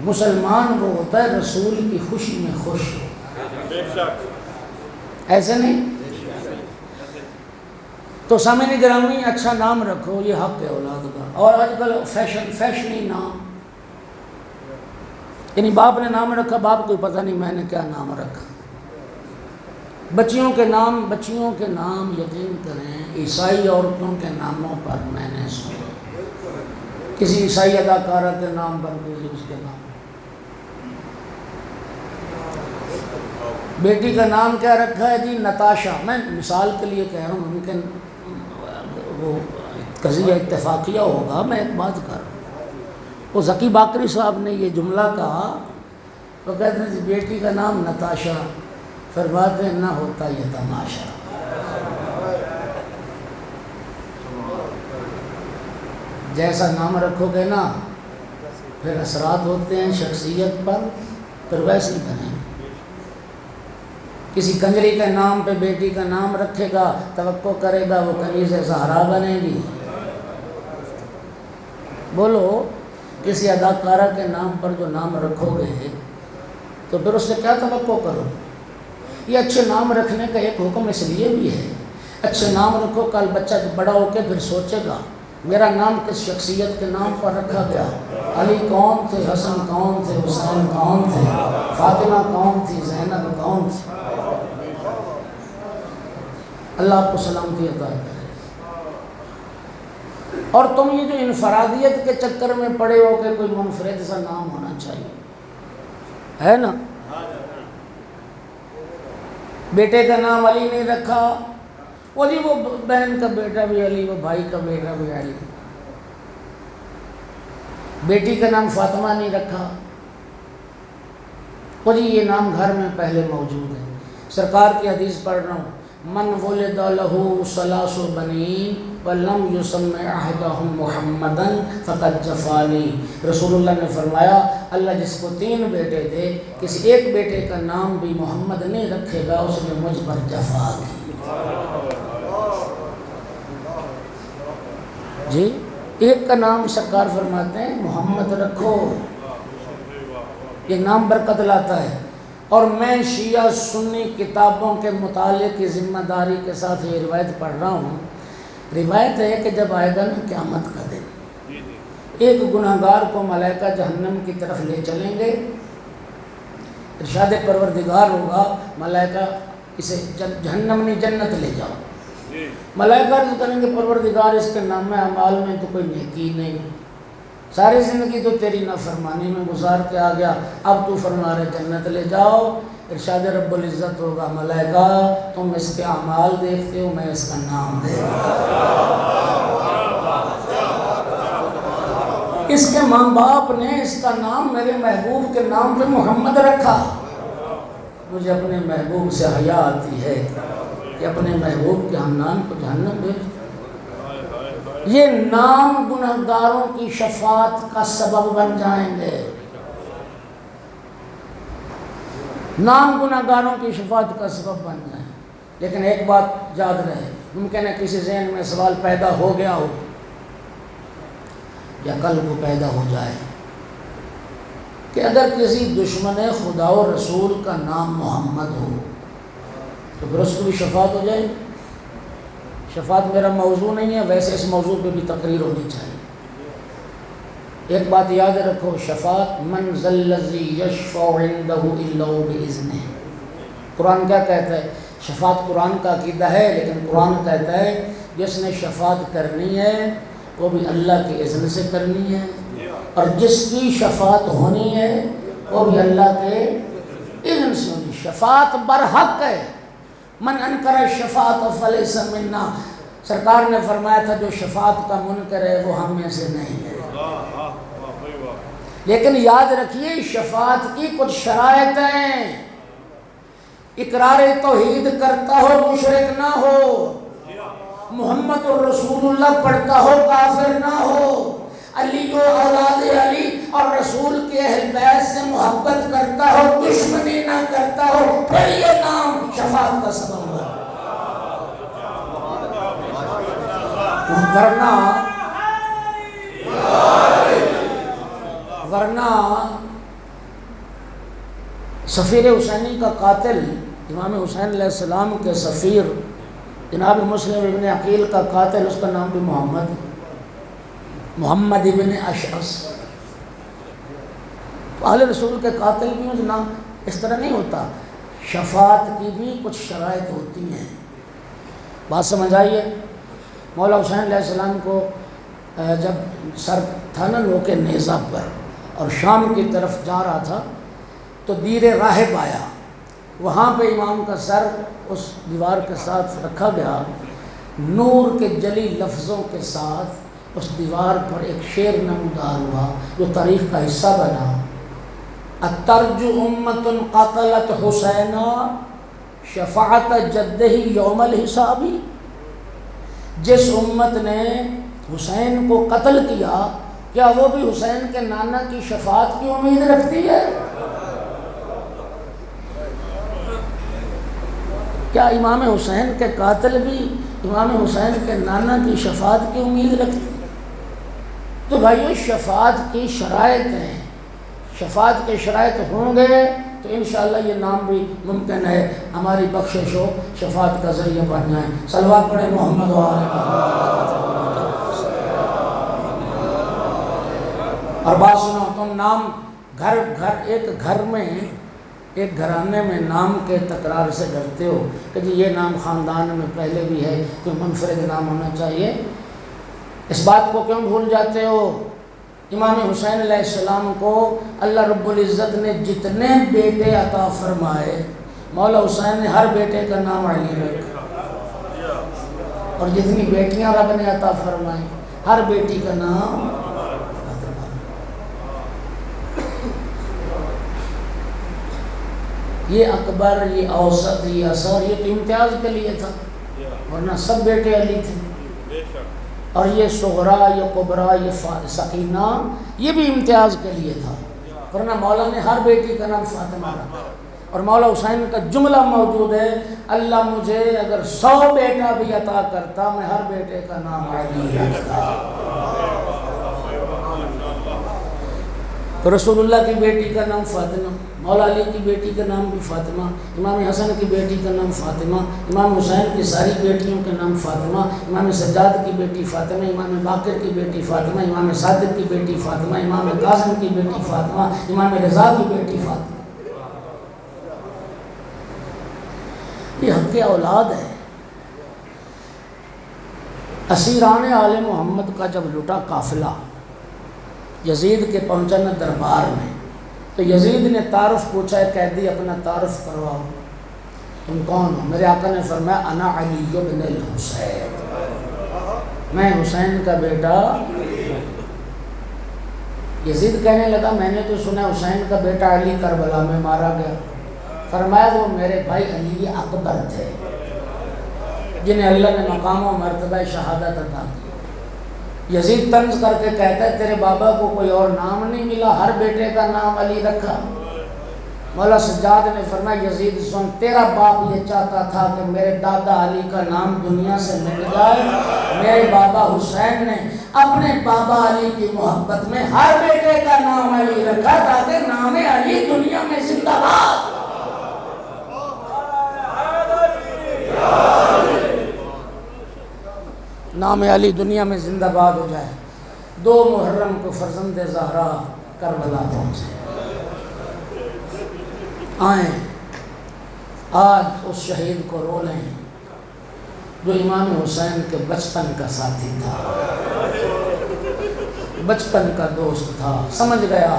مسلمان وہ ہوتا ہے رسول کی خوشی میں خوش ہو، ایسے نہیں؟ تو سامعین گرامی، اچھا نام رکھو، یہ حق ہے اولاد کا۔ اور آج کل فیشنی نام، یعنی باپ نے نام رکھا، باپ کو پتہ نہیں میں نے کیا نام رکھا۔ بچیوں کے نام یقین کریں عیسائی عورتوں کے ناموں پر میں نے سنا، کسی عیسائی اداکارہ کے نام پر، کسی اس کے نام۔ بیٹی کا نام کیا رکھا ہے جی؟ نتاشا۔ میں مثال کے لیے کہہ رہا ہوں، ممکن وہ قضیہ اتفاقیہ ہوگا، میں ایک بات کر رہا ہوں۔ وہ ذکی باقری صاحب نے یہ جملہ کہا، وہ کہتے ہیں بیٹی کا نام نتاشا، فرماتے ہیں نہ ہوتا یہ تماشا۔ جیسا نام رکھو گے نا پھر اثرات ہوتے ہیں شخصیت پر، پھر ویسے ہی بنے۔ کسی کنجری کے نام پہ بیٹی کا نام رکھے گا، توقع کرے گا وہ کنیز زہرا بنے گی۔ بولو، کسی اداکارہ کے نام پر جو نام رکھو گے تو پھر اس سے کیا توقع کرو؟ یہ اچھے نام رکھنے کا ایک حکم اس لیے بھی ہے، اچھے نام رکھو، کل بچہ بڑا ہو کے پھر سوچے گا میرا نام کس شخصیت کے نام پر رکھا گیا، علی کون تھے، حسن کون تھے، حسین کون تھے، فاطمہ کون تھی، زینب کون تھی۔ اللہ آپ کو سلامتی عطا کرے۔ اور تم یہ جو انفرادیت کے چکر میں پڑے ہو کہ کوئی منفرد سا نام ہونا چاہیے، ہے نا؟ بیٹے کا نام علی نہیں رکھا، وہ جی وہ بہن کا بیٹا بھی علی، وہ بھائی کا بیٹا بھی علی۔ بیٹی کا نام فاطمہ نہیں رکھا، وہ جی یہ نام گھر میں پہلے موجود ہے۔ سرکار کی حدیث پڑھ رہا ہوں، من ولد لہو ثلاث بنین ولم یسمع احدہم محمدن فقد جفانی۔ رسول اللہ نے فرمایا اللہ جس کو 3 بیٹے دے کسی ایک بیٹے کا نام بھی محمد نہیں رکھے گا اس نے مجھ پر جفا کی۔ جی ایک کا نام سرکار فرماتے ہیں محمد رکھو، یہ نام برکت لاتا ہے۔ اور میں شیعہ سنی کتابوں کے مطالعے کی ذمہ داری کے ساتھ یہ روایت پڑھ رہا ہوں۔ روایت ہے کہ جب آئے گا نا قیامت کا دن، ایک گناہگار کو ملائکہ جہنم کی طرف لے چلیں گے، ارشاد پروردگار ہوگا ملائکہ اسے جہنم نہیں جنت لے جاؤ۔ ملائکہ عرض کریں گے پروردگار اس کے نام اعمال میں تو کوئی نیکی نہیں، ساری زندگی تو تیری نافرمانی میں گزار کے آ گیا، اب تو فرما رہے جنت لے جاؤ۔ ارشاد رب العزت ہوگا ملائکہ تم اس کے اعمال دیکھتے ہو، میں اس کا نام دیکھتا ہوں۔ اس کے ماں باپ نے اس کا نام میرے محبوب کے نام پہ محمد رکھا۔ مجھے اپنے محبوب سے حیا آتی ہے کہ اپنے محبوب کے ہمنام کو جہنم بھیج۔ یہ نام گنہگاروں کی شفاعت کا سبب بن جائیں گے، نام گنہگاروں کی شفاعت کا سبب بن جائیں۔ لیکن ایک بات یاد رہے، ممکن ہے کسی ذہن میں سوال پیدا ہو گیا ہو یا کل کو پیدا ہو جائے کہ اگر کسی دشمن خدا و رسول کا نام محمد ہو تو پھر اس کو بھی شفاعت ہو جائے۔ شفاعت میرا موضوع نہیں ہے، ویسے اس موضوع پہ بھی تقریر ہونی چاہیے۔ ایک بات یاد رکھو، شفاعت من ذا الذی یشفع عندہ الا باذنہ۔ قرآن کیا کہتا ہے؟ شفاعت قرآن کا عقیدہ ہے، لیکن قرآن کہتا ہے جس نے شفاعت کرنی ہے وہ بھی اللہ کے اذن سے کرنی ہے، اور جس کی شفاعت ہونی ہے وہ بھی اللہ کے اذن سے ہونی۔ شفاعت برحق ہے، من انکر الشفاعت فلیس منا۔ سرکار نے فرمایا تھا جو شفاعت کا منکر ہے وہ ہم میں سے نہیں ہے۔ لیکن یاد رکھیے شفاعت کی کچھ شرائط ہیں، اقرار توحید کرتا ہو مشرک نہ ہو، محمد الرسول اللہ پڑھتا ہو کافر نہ ہو، علی و اولاد علی اور رسول کے اہل بیت سے محبت کرتا ہو، دشمنی نہ کرتا ہو، پھر یہ نام شفاعت کا سبب ہے۔ ورنہ سفیر حسینی کا قاتل، امام حسین علیہ السلام کے سفیر جناب مسلم ابن عقیل کا قاتل، اس کا نام بھی محمد ابن اشعث۔ اہل رسول کے قاتل بھی اس نام اس طرح نہیں ہوتا، شفاعت کی بھی کچھ شرائط ہوتی ہیں۔ بات سمجھ آئیے؟ مولا حسین علیہ السلام کو جب سر تھا نا لو کے نیزہ پر اور شام کی طرف جا رہا تھا تو دیر راہب آیا، وہاں پہ امام کا سر اس دیوار کے ساتھ رکھا گیا، نور کے جلی لفظوں کے ساتھ اس دیوار پر ایک شعر نمودار ہوا جو تاریخ کا حصہ بنا، اترج امت قتلت حسینا شفاعت جدہ یوم الحسابی۔ جس امت نے حسین کو قتل کیا کیا وہ بھی حسین کے نانا کی شفاعت کی امید رکھتی ہے؟ کیا امام حسین کے قاتل بھی امام حسین کے نانا کی شفاعت کی امید رکھتے ہیں؟ تو بھائیو شفاعت کی شرائط ہیں، شفاعت کے شرائط ہوں گے تو انشاءاللہ یہ نام بھی ممکن ہے ہماری بخشش ہو، شفاعت کا ذریعہ بن جائیں۔ صلوات پڑھیں محمد و آل محمد۔ اور بات سنو، تم نام ایک گھر میں ایک گھرانے میں نام کے تکرار سے ڈرتے ہو کہ جی یہ نام خاندان میں پہلے بھی ہے، کوئی منفرد نام ہونا چاہیے، اس بات کو کیوں بھول جاتے ہو؟ امام حسین علیہ السلام کو اللہ رب العزت نے جتنے بیٹے عطا فرمائے، مولا حسین نے ہر بیٹے کا نام علی رکھا، اور جتنی بیٹیاں رب نے عطا فرمائیں ہر بیٹی کا نام۔ یہ اکبر، یہ اوسط، یہ اصغر، یہ تو امتیاز کے لیے تھا، ورنہ سب بیٹے علی تھے۔ اور یہ صغرا، یہ کبرا، یہ سکینہ، یہ بھی امتیاز کے لیے تھا، ورنہ مولا نے ہر بیٹی کا نام فاطمہ رکھا۔ اور مولا حسین کا جملہ موجود ہے، اللہ مجھے اگر 100 بیٹا بھی عطا کرتا میں ہر بیٹے کا نام علی رکھتا۔ تو رسول اللہ کی بیٹی کا نام فاطمہ، مولا علی کی بیٹی کا نام بھی فاطمہ، امام حسن کی بیٹی کا نام فاطمہ، امام حسین کی ساری بیٹیوں کے نام فاطمہ، امام سجاد کی بیٹی فاطمہ، امام باقر کی بیٹی فاطمہ، امام صادق کی بیٹی فاطمہ، امام قاسم کی بیٹی فاطمہ، امام رضا کی بیٹی فاطمہ۔ یہ حق اولاد ہے۔ اسیران آل محمد کا جب لٹا قافلہ یزید کے پہنچا نا دربار میں، تو یزید نے تعارف پوچھا، ہے قیدی اپنا تعارف کرواؤ، تم کون ہو؟ میرے آقا نے فرمایا انا علی بن الحسین، میں حسین کا بیٹا۔ یزید کہنے لگا میں نے تو سنا حسین کا بیٹا علی کربلا میں مارا گیا۔ فرمایا وہ میرے بھائی علی اکبر تھے جنہیں اللہ نے مقام و مرتبہ شہادت عطا کی۔ یزید طنز کر کے کہتا ہے تیرے بابا کو کوئی اور نام نہیں ملا، ہر بیٹے کا نام علی رکھا۔ مولا سجاد نے فرمایا یزید سن، تیرا باپ یہ چاہتا تھا کہ میرے دادا علی کا نام دنیا سے مٹ جائے، میرے بابا حسین نے اپنے بابا علی کی محبت میں ہر بیٹے کا نام علی رکھا تاکہ نام علی دنیا میں زندہ باد۔ نام علی دنیا میں زندہ باد ہو جائے۔ 2 محرم کو فرزند زہرا کربلا پہنچے۔ آئیں آج اس شہید کو رو لیں جو امام حسین کے بچپن کا ساتھی تھا، بچپن کا دوست تھا۔ سمجھ گیا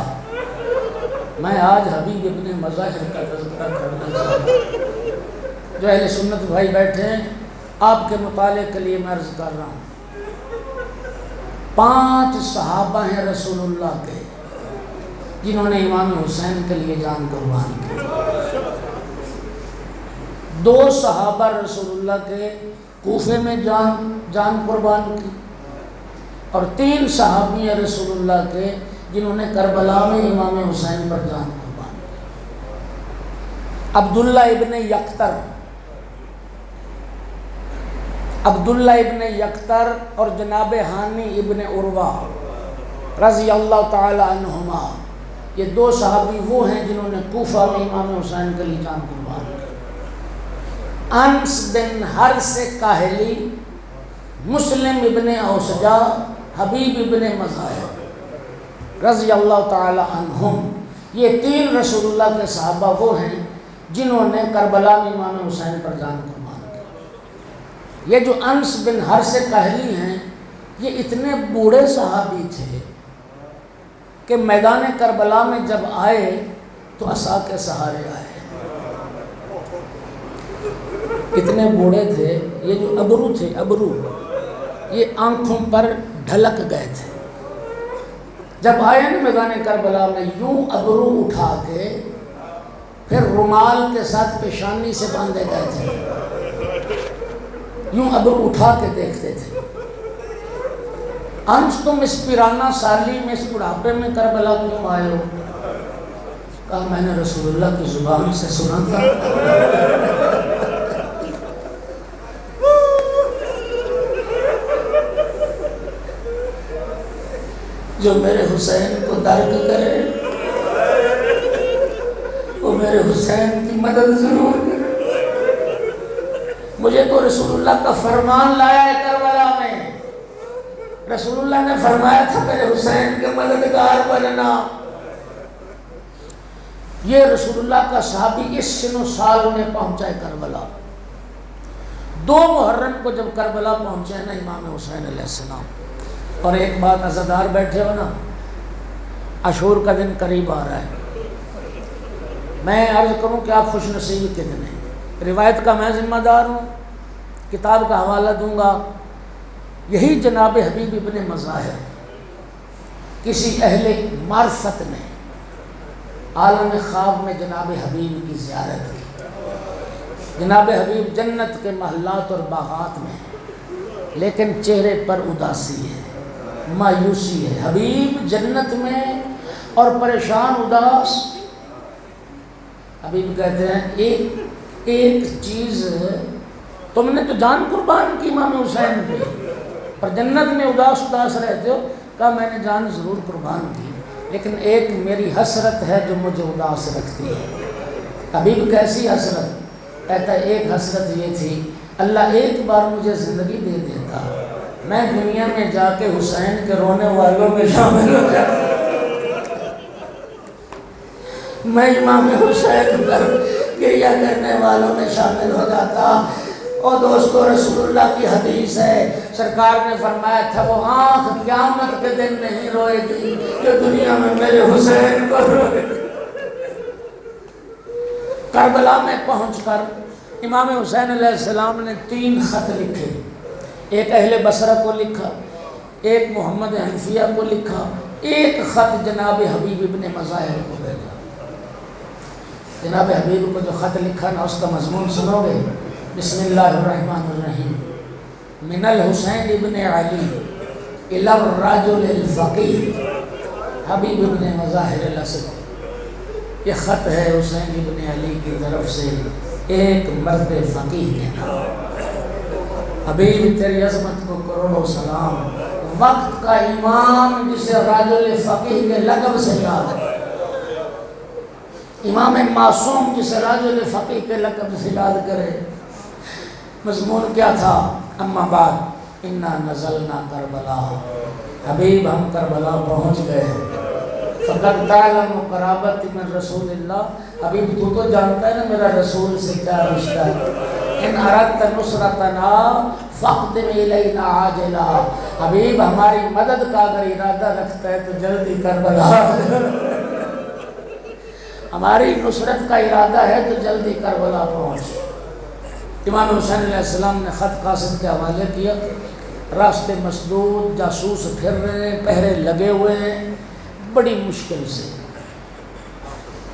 میں آج حبیب ابن مظاہر کا تذکرہ کرنا چاہتا ہوں۔ جو اہل سنت بھائی بیٹھے ہیں آپ کے مطالعے کے لیے میں عرض کر رہا ہوں، 5 صحابہ ہیں رسول اللہ کے جنہوں نے امام حسین کے لیے جان قربان کی۔ 2 صحابہ رسول اللہ کے کوفے میں جان قربان کی، اور 3 صحابی ہیں رسول اللہ کے جنہوں نے کربلا میں امام حسین پر جان قربان کی۔ عبداللہ ابن یکتر اور جناب ہانی ابن عروہ رضی اللہ تعالی عنہما، یہ 2 صحابی وہ ہیں جنہوں نے کوفہ میں امام حسین کے لیے جان قربان کی۔ انس بن حرث کاہلی، مسلم ابن اوسجا، حبیب ابن مظاہر رضی اللہ تعالی عنہم، یہ 3 رسول اللہ کے صحابہ وہ ہیں جنہوں نے کربلا میں امام حسین پر جان قربان کی۔ یہ جو انس بن حرث کاہلی ہیں یہ اتنے بوڑھے صحابی تھے کہ میدان کربلا میں جب آئے تو عصا کے سہارے آئے۔ اتنے بوڑھے تھے، یہ جو ابرو تھے، ابرو یہ آنکھوں پر ڈھلک گئے تھے۔ جب آئے نا میدان کربلا میں یوں ابرو اٹھا کے پھر رومال کے ساتھ پیشانی سے باندھے گئے تھے، یوں ابرو اٹھا کے دیکھتے تھے۔ انس تم اس پیرانہ سالی میں اس بڑھاپے میں کربلا کیوں آئے ہو؟ کہا میں نے رسول اللہ کی زبان سے سنا تھا جو میرے حسین کو درک کرے وہ میرے حسین کی مدد ضرور کرے۔ مجھے تو رسول اللہ کا فرمان لایا ہے کربلا میں، رسول اللہ نے فرمایا تھا میرے حسین کے مددگار بننا۔ یہ رسول اللہ کا صحابی اس سن و سال میں پہنچا ہے کربلا۔ 2 محرم کو جب کربلا پہنچے نا امام حسین علیہ السلام، اور ایک بات عزادار بیٹھے ہو نا، عاشور کا دن قریب آ رہا ہے، میں عرض کروں کہ آپ خوش نصیبی کے دن ہیں۔ روایت کا میں ذمہ دار ہوں، کتاب کا حوالہ دوں گا۔ یہی جناب حبیب ابن مظاہر کسی اہل معرفت نے عالم خواب میں جناب حبیب کی زیارت کی۔ جناب حبیب جنت کے محلات اور باغات میں، لیکن چہرے پر اداسی ہے، مایوسی ہے۔ حبیب جنت میں اور پریشان اداس۔ حبیب کہتے ہیں ایک چیز تم نے تو جان قربان کی امام حسین پہ، اور جنت میں اداس رہتے ہو۔ کہا میں نے جان ضرور قربان کی، لیکن ایک میری حسرت ہے جو مجھے اداس رکھتی ہے۔ حبیب کیسی حسرت؟ کہتا ہے ایک حسرت یہ تھی، اللہ ایک بار مجھے زندگی دے دیتا، میں دنیا میں جا کے حسین کے رونے والوں میں شامل ہو جاتا، میں امام حسین پر گریہ کرنے والوں میں شامل ہو جاتا۔ اور دوستو، رسول اللہ کی حدیث ہے، سرکار نے فرمایا تھا وہ آنکھ قیامت کے دن نہیں روئے گی جو دنیا میں میرے حسین کو روئے گی۔ کربلا میں پہنچ کر امام حسین علیہ السلام نے 3 خط لکھے، ایک اہل بصرہ کو لکھا، ایک محمد حنفیہ کو لکھا، ایک خط جناب حبیب ابن مظاہر کو بھیجا۔ جناب حبیب کو جو خط لکھا نا، اس کا مضمون سنو گے؟ بسم اللہ الرحمن الرحیم، من الحسین ابن علی الی الرجل الفقیر حبیب ابن مظاہر الاسد۔ یہ خط ہے حسین ابن علی کی طرف سے ایک مرد فقیہ کے نام۔ حبیب تیری عظمت کو کروڑوں سلام، وقت کا امام جسے رجل فقیہ کے لقب سے یاد ہے، امام معصوم جسے رجل فقیہ کے لقب سے یاد کرے۔ مضمون کیا تھا؟ اما بعد انا نزلنا کربلا، حبیب ہم کربلا پہنچ گئے، فقد تعلم قرابت من رسول اللہ، حبیب تو تو جانتا ہے نا میرا رسول سے کیا رشتہ ہے، ان اردت نصرتنا فاقدم الینا عاجلا، حبیب ہماری مدد کا اگر ارادہ رکھتا ہے تو جلدی کربلا، ہماری نصرت کا ارادہ ہے تو جلدی کربلا پہنچ۔ امام حسین علیہ السلام نے خط قاصد کے حوالے کیا، راستے مسدود، جاسوس پھر رہے ہیں، پہرے لگے ہوئے ہیں، بڑی مشکل سے۔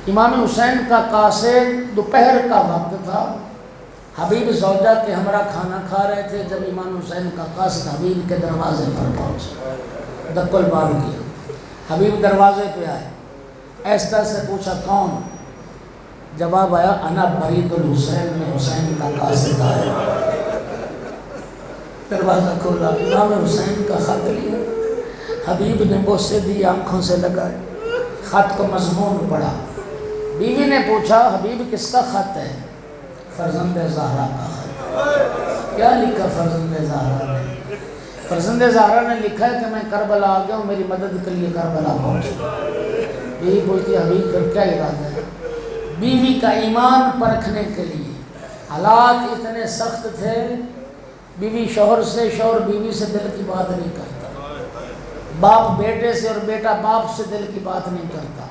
امام حسین کا قاصد دوپہر کا وقت تھا، حبیب زوجہ کے ہمراہ کھانا کھا رہے تھے جب امام حسین کا قاصد حبیب کے دروازے پر پہنچا، دق الباب کیا، حبیب دروازے پہ آئے، ایسا سے پوچھا کون؟ جواب آیا انا برید الحسین، میں حسین کا قاصد آیا۔ دروازہ کھولا، امام حسین کا خط لیا، حبیب نے بوسے دی، آنکھوں سے لگائے، خط کو مضمون پڑھا۔ بیوی نے پوچھا حبیب کس کا خط ہے؟ فرزند زہرا کا خط۔ کیا لکھا فرزند زہرا نے؟ فرزند زہرا نے لکھا ہے کہ میں کربلا آ گیا ہوں، میری مدد کے لیے کربلا پہنچا۔ بیوی بولتی حبیب پر کیا ارادہ ہے؟ بیوی کا ایمان پرکھنے کے لیے، حالات اتنے سخت تھے، بیوی شوہر سے، شوہر بیوی سے دل کی بات نہیں کرتا، باپ بیٹے سے اور بیٹا باپ سے دل کی بات نہیں کرتا۔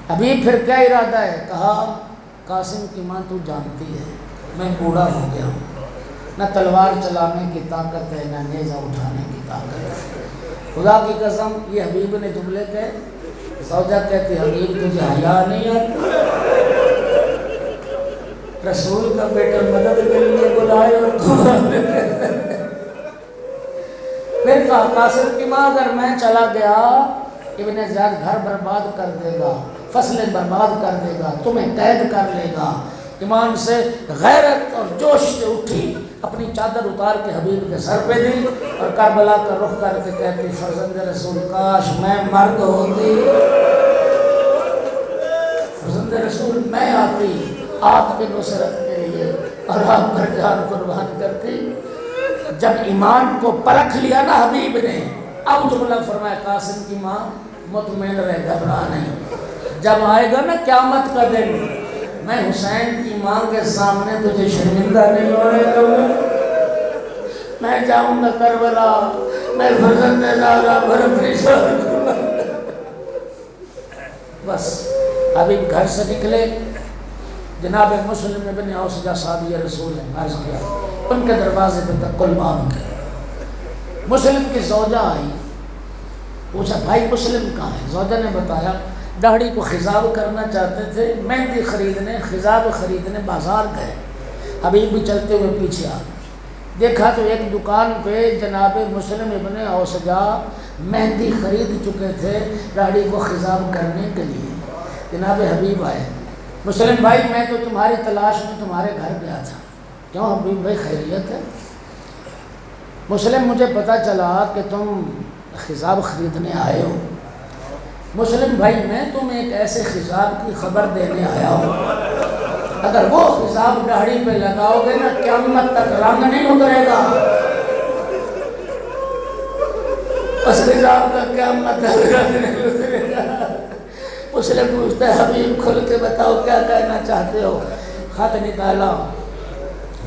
حبیب پھر کیا ارادہ ہے؟ کہا قاسم کی ماں تو جانتی ہے میں بوڑھا ہو گیا ہوں، نہ تلوار چلانے کی طاقت ہے نہ نیزہ اٹھانے کی طاقت ہے، خدا کی قسم یہ حبیب نے جملے کہے۔ زوجہ کہتی حبیب تجھے حیا نہیں آتی؟ رسول کا بیٹا مدد کے لیے بلائے اور پھر کہا قاسم کی ماں اگر میں چلا گیا ابن زیاد گھر برباد کر دے گا، فصلیں برباد کر دے گا، تمہیں قید کر لے گا۔ ایمان سے غیرت اور جوش سے اٹھی، اپنی چادر اتار کے حبیب کے سر پہ دی اور کربلا کا رخ کر کے کہتی فرزند رسول کاش میں مرد ہوتی، فرزند رسول میں آتی آپ کی نصرت کے لیے اور آپ پر جان قربان کرتی۔ جب ایمان کو پرکھ لیا نا حبیب نے، اب جملہ فرمایا قاسم کی ماں مطمئن رہ، گھبرا نہیں، جب آئے گا نا قیامت کا دن میں حسین کی ماں کے سامنے تجھے شرمندہ نہیں ہونے دوں گا، میں جاؤں گا کربلا، میں فرزند زہرا پر اپنی شان۔ بس حبیب گھر سے نکلے، جناب مسلم ابن اوس جو صحابی رسول ہیں عرض کیا، ان کے دروازے پہ تک قلبان کیا۔ مسلم کی زوجہ آئی، پوچھا بھائی مسلم کہاں ہے؟ زوجہ نے بتایا داڑھی کو خضاب کرنا چاہتے تھے، مہندی خریدنے، خضاب خریدنے بازار گئے۔ حبیب بھی چلتے ہوئے پیچھے آ گئے، دیکھا تو ایک دکان پہ جناب مسلم ابن اوسجا مہندی خرید چکے تھے داڑھی کو خضاب کرنے کے لیے۔ جناب حبیب آئے، مسلم بھائی میں تو تمہاری تلاش میں تمہارے گھر گیا تھا، کیوں حبیب بھائی خیریت ہے؟ مسلم مجھے پتہ چلا کہ تم خضاب خریدنے آئے ہو۔ مسلم بھائی میں تم ایک ایسے خضاب کی خبر دینے آیا ہوں، اگر وہ خضاب داڑھی پہ لگاؤ گے نا قیامت تک رنگ نہیں اترے گا، اس خضاب کا قیامت تک رنگ نہیں اترے گا۔ مسلم پوچھتا ہے حبیب کھل کے بتاؤ کیا کہنا چاہتے ہو؟ خط نکالا،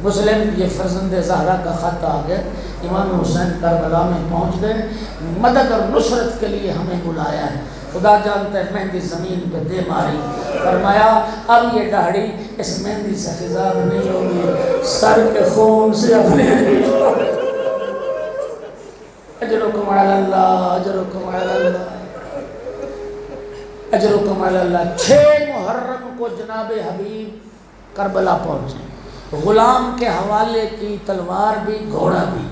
مسلم یہ فرزند زہرا کا خط آ گیا، امام حسین کربلا میں پہنچ گئے، مدد اور نصرت کے لیے ہمیں بلایا ہے، خدا جانتا ہے مہندی زمین پہ دے ماری، فرمایا اب یہ داڑھی اس مہندی سے خضاب نہیں ہوگی، سر کے خون سے اپنے اجرکم علی اللہ، اجرکم علی اللہ، اجرکم علی اللہ۔ 6 محرم کو جناب حبیب کربلا پہنچے، غلام کے حوالے کی تلوار بھی گھوڑا بھی،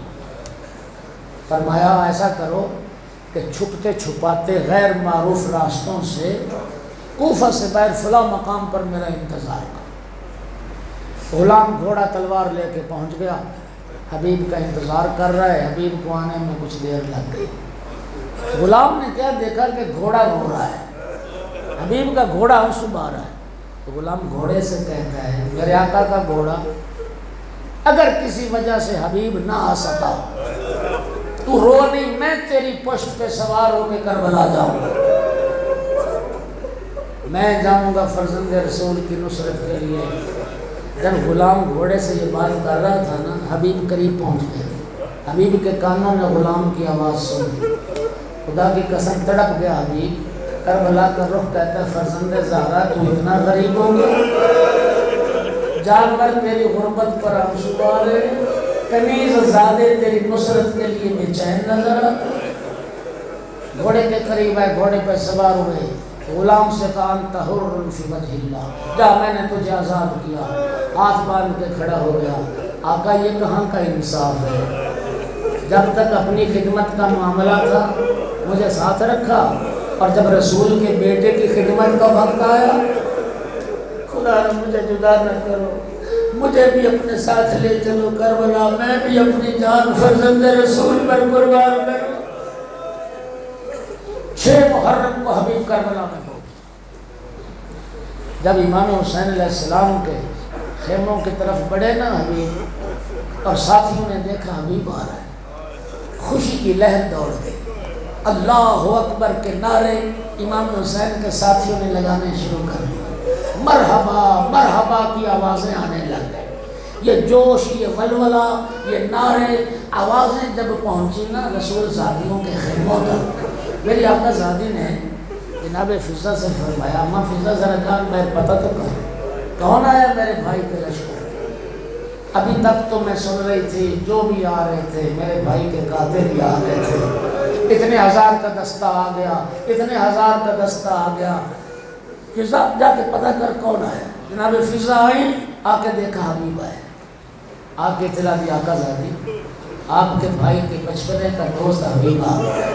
فرمایا ایسا کرو کہ چھپتے چھپاتے غیر معروف راستوں سے کوفہ سے باہر فلاں مقام پر میرا انتظار کرو۔ غلام گھوڑا تلوار لے کے پہنچ گیا، حبیب کا انتظار کر رہا ہے، حبیب کو آنے میں کچھ دیر لگ گئی۔ غلام نے کیا دیکھا کہ گھوڑا رو رہا ہے، حبیب کا گھوڑا آنسو بہا رہا ہے، تو غلام گھوڑے سے کہتا ہے میرے آقا کا گھوڑا اگر کسی وجہ سے حبیب نہ آ سکا تو رو نہیں، میں تیری پشت پہ سوار ہو کے کربلا جاؤں گا، میں جاؤں گا فرزند رسول کی نصرت کے لیے۔ جب غلام گھوڑے سے یہ بات کر رہا تھا نا، حبیب قریب پہنچ گئے، حبیب کے کانوں نے غلام کی آواز سنی، خدا کی قسم تڑپ گیا حبیب، کربلا کا رخ کہتا ہے فرزند زہرا تو اتنا غریب ہو گیا، جان کر تیری غربت پر آنسو آ رہے، کنیز زادے تیری نصرت کے لیے بے چین نظر آتے۔ گھوڑے کے قریب آئے، گھوڑے پہ سوار ہوئے، غلام سے کہا انت حر فی وجہ اللہ، جا میں نے تجھے آزاد کیا، ہاتھ باندھ کے کھڑا ہو گیا۔ آقا یہ کہاں کا انصاف ہے، جب تک اپنی خدمت کا معاملہ تھا مجھے ساتھ رکھا، اور جب رسول کے بیٹے کی خدمت کا وقت آیا خدا نے مجھے جدا نہ کرو، مجھے بھی اپنے ساتھ لے چلو کربلا، میں بھی اپنی جان فرزند رسول پر قربان کروں۔ 6 محرم کو حبیب کربلا میں پہنچے، جب امام حسین علیہ السلام کے خیموں کی طرف بڑھے نا حبیب، اور ساتھیوں نے دیکھا حبیب آ رہا ہے، خوشی کی لہر دوڑ گئی، اللہ اکبر کے نعرے امام حسین کے ساتھیوں نے لگانے شروع کر دیے، مرحبا مرحبا کی آوازیں آنے لگ گئے، یہ جوش، یہ ولولہ، یہ نعرے، آوازیں جب پہنچی نا رسول زادیوں کے خیموں تک، میری آقا زادی نے جناب فضہ سے فرمایا اماں فضہ ذرا جان میں پتہ تو کون آیا میرے بھائی کے لشکر؟ ابھی تک تو میں سن رہی تھی جو بھی آ رہے تھے میرے بھائی کے قاتل بھی آ رہے تھے، اتنے ہزار کا دستہ آ گیا، اتنے ہزار کا دستہ آ گیا، فضہ جا کے پتہ کر کون آیا۔ جناب فضہ آئی، آ کے دیکھا حبیب آئے، آ کے اطلاع دی آقا زادی آپ کے بھائی کے بچپنے کا دوست حبیب آ گیا۔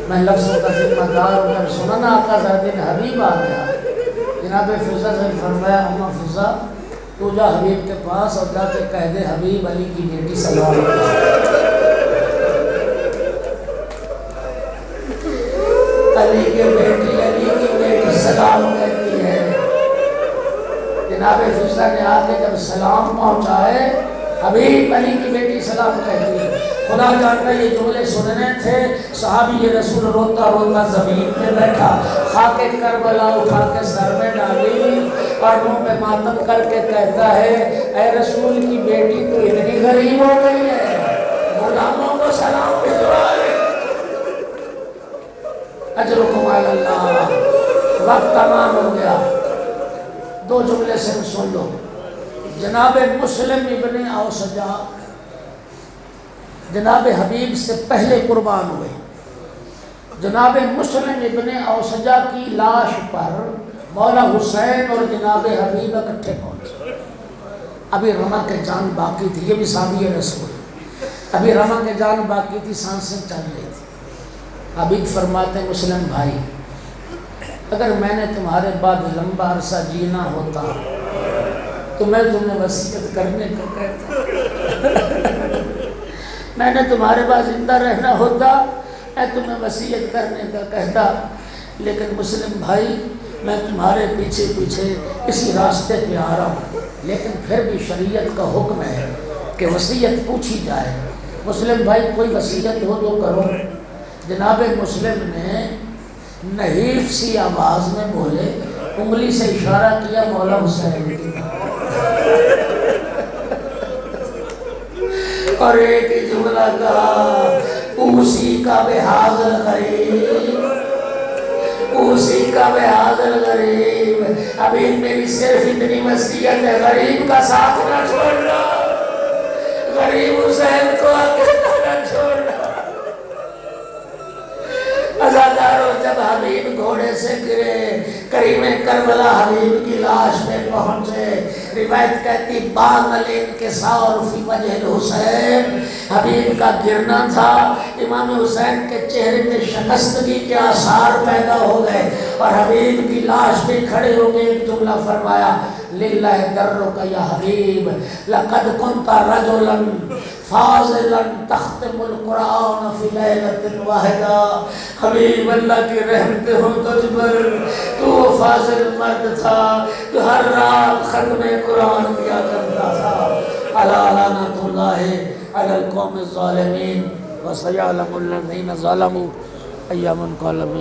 میں لفظوں کا ذمہ دار ہو کر سنا نا آقا زادی نے حبیب آ گیا، جناب فضہ سے فرمایا اماں فضہ تو جا حبیب کے پاس اور جا کے کہہ دے حبیب علی کی بیٹی سلام علی کی بیٹی سلام کہتی ہے۔ جناب فضہ نے آ کے جب سلام پہنچائے، حبیب علی کی بیٹی سلام کہتی ہے، خدا جانتا یہ جملے سننے تھے، صحابی یہ رسول روتا روتا زمین پہ بیٹھا، خاک کربلا اٹھا کے سر میں ڈالی اور منہ پہ ماتم کر کے کہتا ہے اے رسول کی بیٹی تو اتنی غریب ہو گئی ہے، غلاموں کو سلام بھجوا رہے، اجرکم علی اللہ۔ وقت تمام ہو گیا، 2 جملے صرف سن لو۔ جناب مسلم ابن اوسجا جناب حبیب سے پہلے قربان ہوئے، جناب مسلم ابن اوسجہ کی لاش پر مولا حسین اور جناب حبیب اکٹھے پہنچے. ابھی رمق جان باقی تھی، یہ بھی صحابی رسول، ابھی رمق جان باقی تھی، سانسیں چل رہی تھی. حبیب فرماتے ہیں مسلم بھائی اگر میں نے تمہارے بعد لمبا عرصہ جینا ہوتا تو میں تمہیں وصیت کرنے کو کہتا، میں نے تمہارے بعد زندہ رہنا ہوتا میں تمہیں وصیت کرنے کا کہتا، لیکن مسلم بھائی میں تمہارے پیچھے پیچھے اسی راستے پہ آ رہا ہوں، لیکن پھر بھی شریعت کا حکم ہے کہ وصیت پوچھی جائے. مسلم بھائی کوئی وصیت ہو تو کرو. جناب مسلم نے نحیف سی آواز میں بولے، انگلی سے اشارہ کیا مولا حسین کی اور ایک ہی جملہ کہا، اوسی کا بحاظ الغریب، اوسی کا بحاظ الغریب. ابھی میری صرف اتنی وصیت ہے، غریب کا ساتھ نہ چھوڑنا، غریب حسین کو اکیلا نہ چھوڑنا. عزاداروں جب حبیب گھوڑے سے گرے، کریم کربلا حبیب کی لاش پہ پہنچے، روایت کہتی بان الانکسار فی وجہ الحسین، حبیب کا گرنا تھا، امام حسین کے چہرے پہ شکستگی کے آثار پیدا ہو گئے اور حبیب کی لاش پہ کھڑے ہو گئے. ایک جملہ فرمایا، للہ درک یا حبیب لقد کنت رجلا فاضلا تختم القرآن فی لیلۃ واحدہ. حبیب اللہ کی رحمت ہو تجھ پر، تو فاضل مرد تھا، تو ہر رات ختم قرآن کیا کرتا تھا. الا لعنۃ اللہ علی القوم الظالمین وسیعلم الذین ظلموا ایام انقلب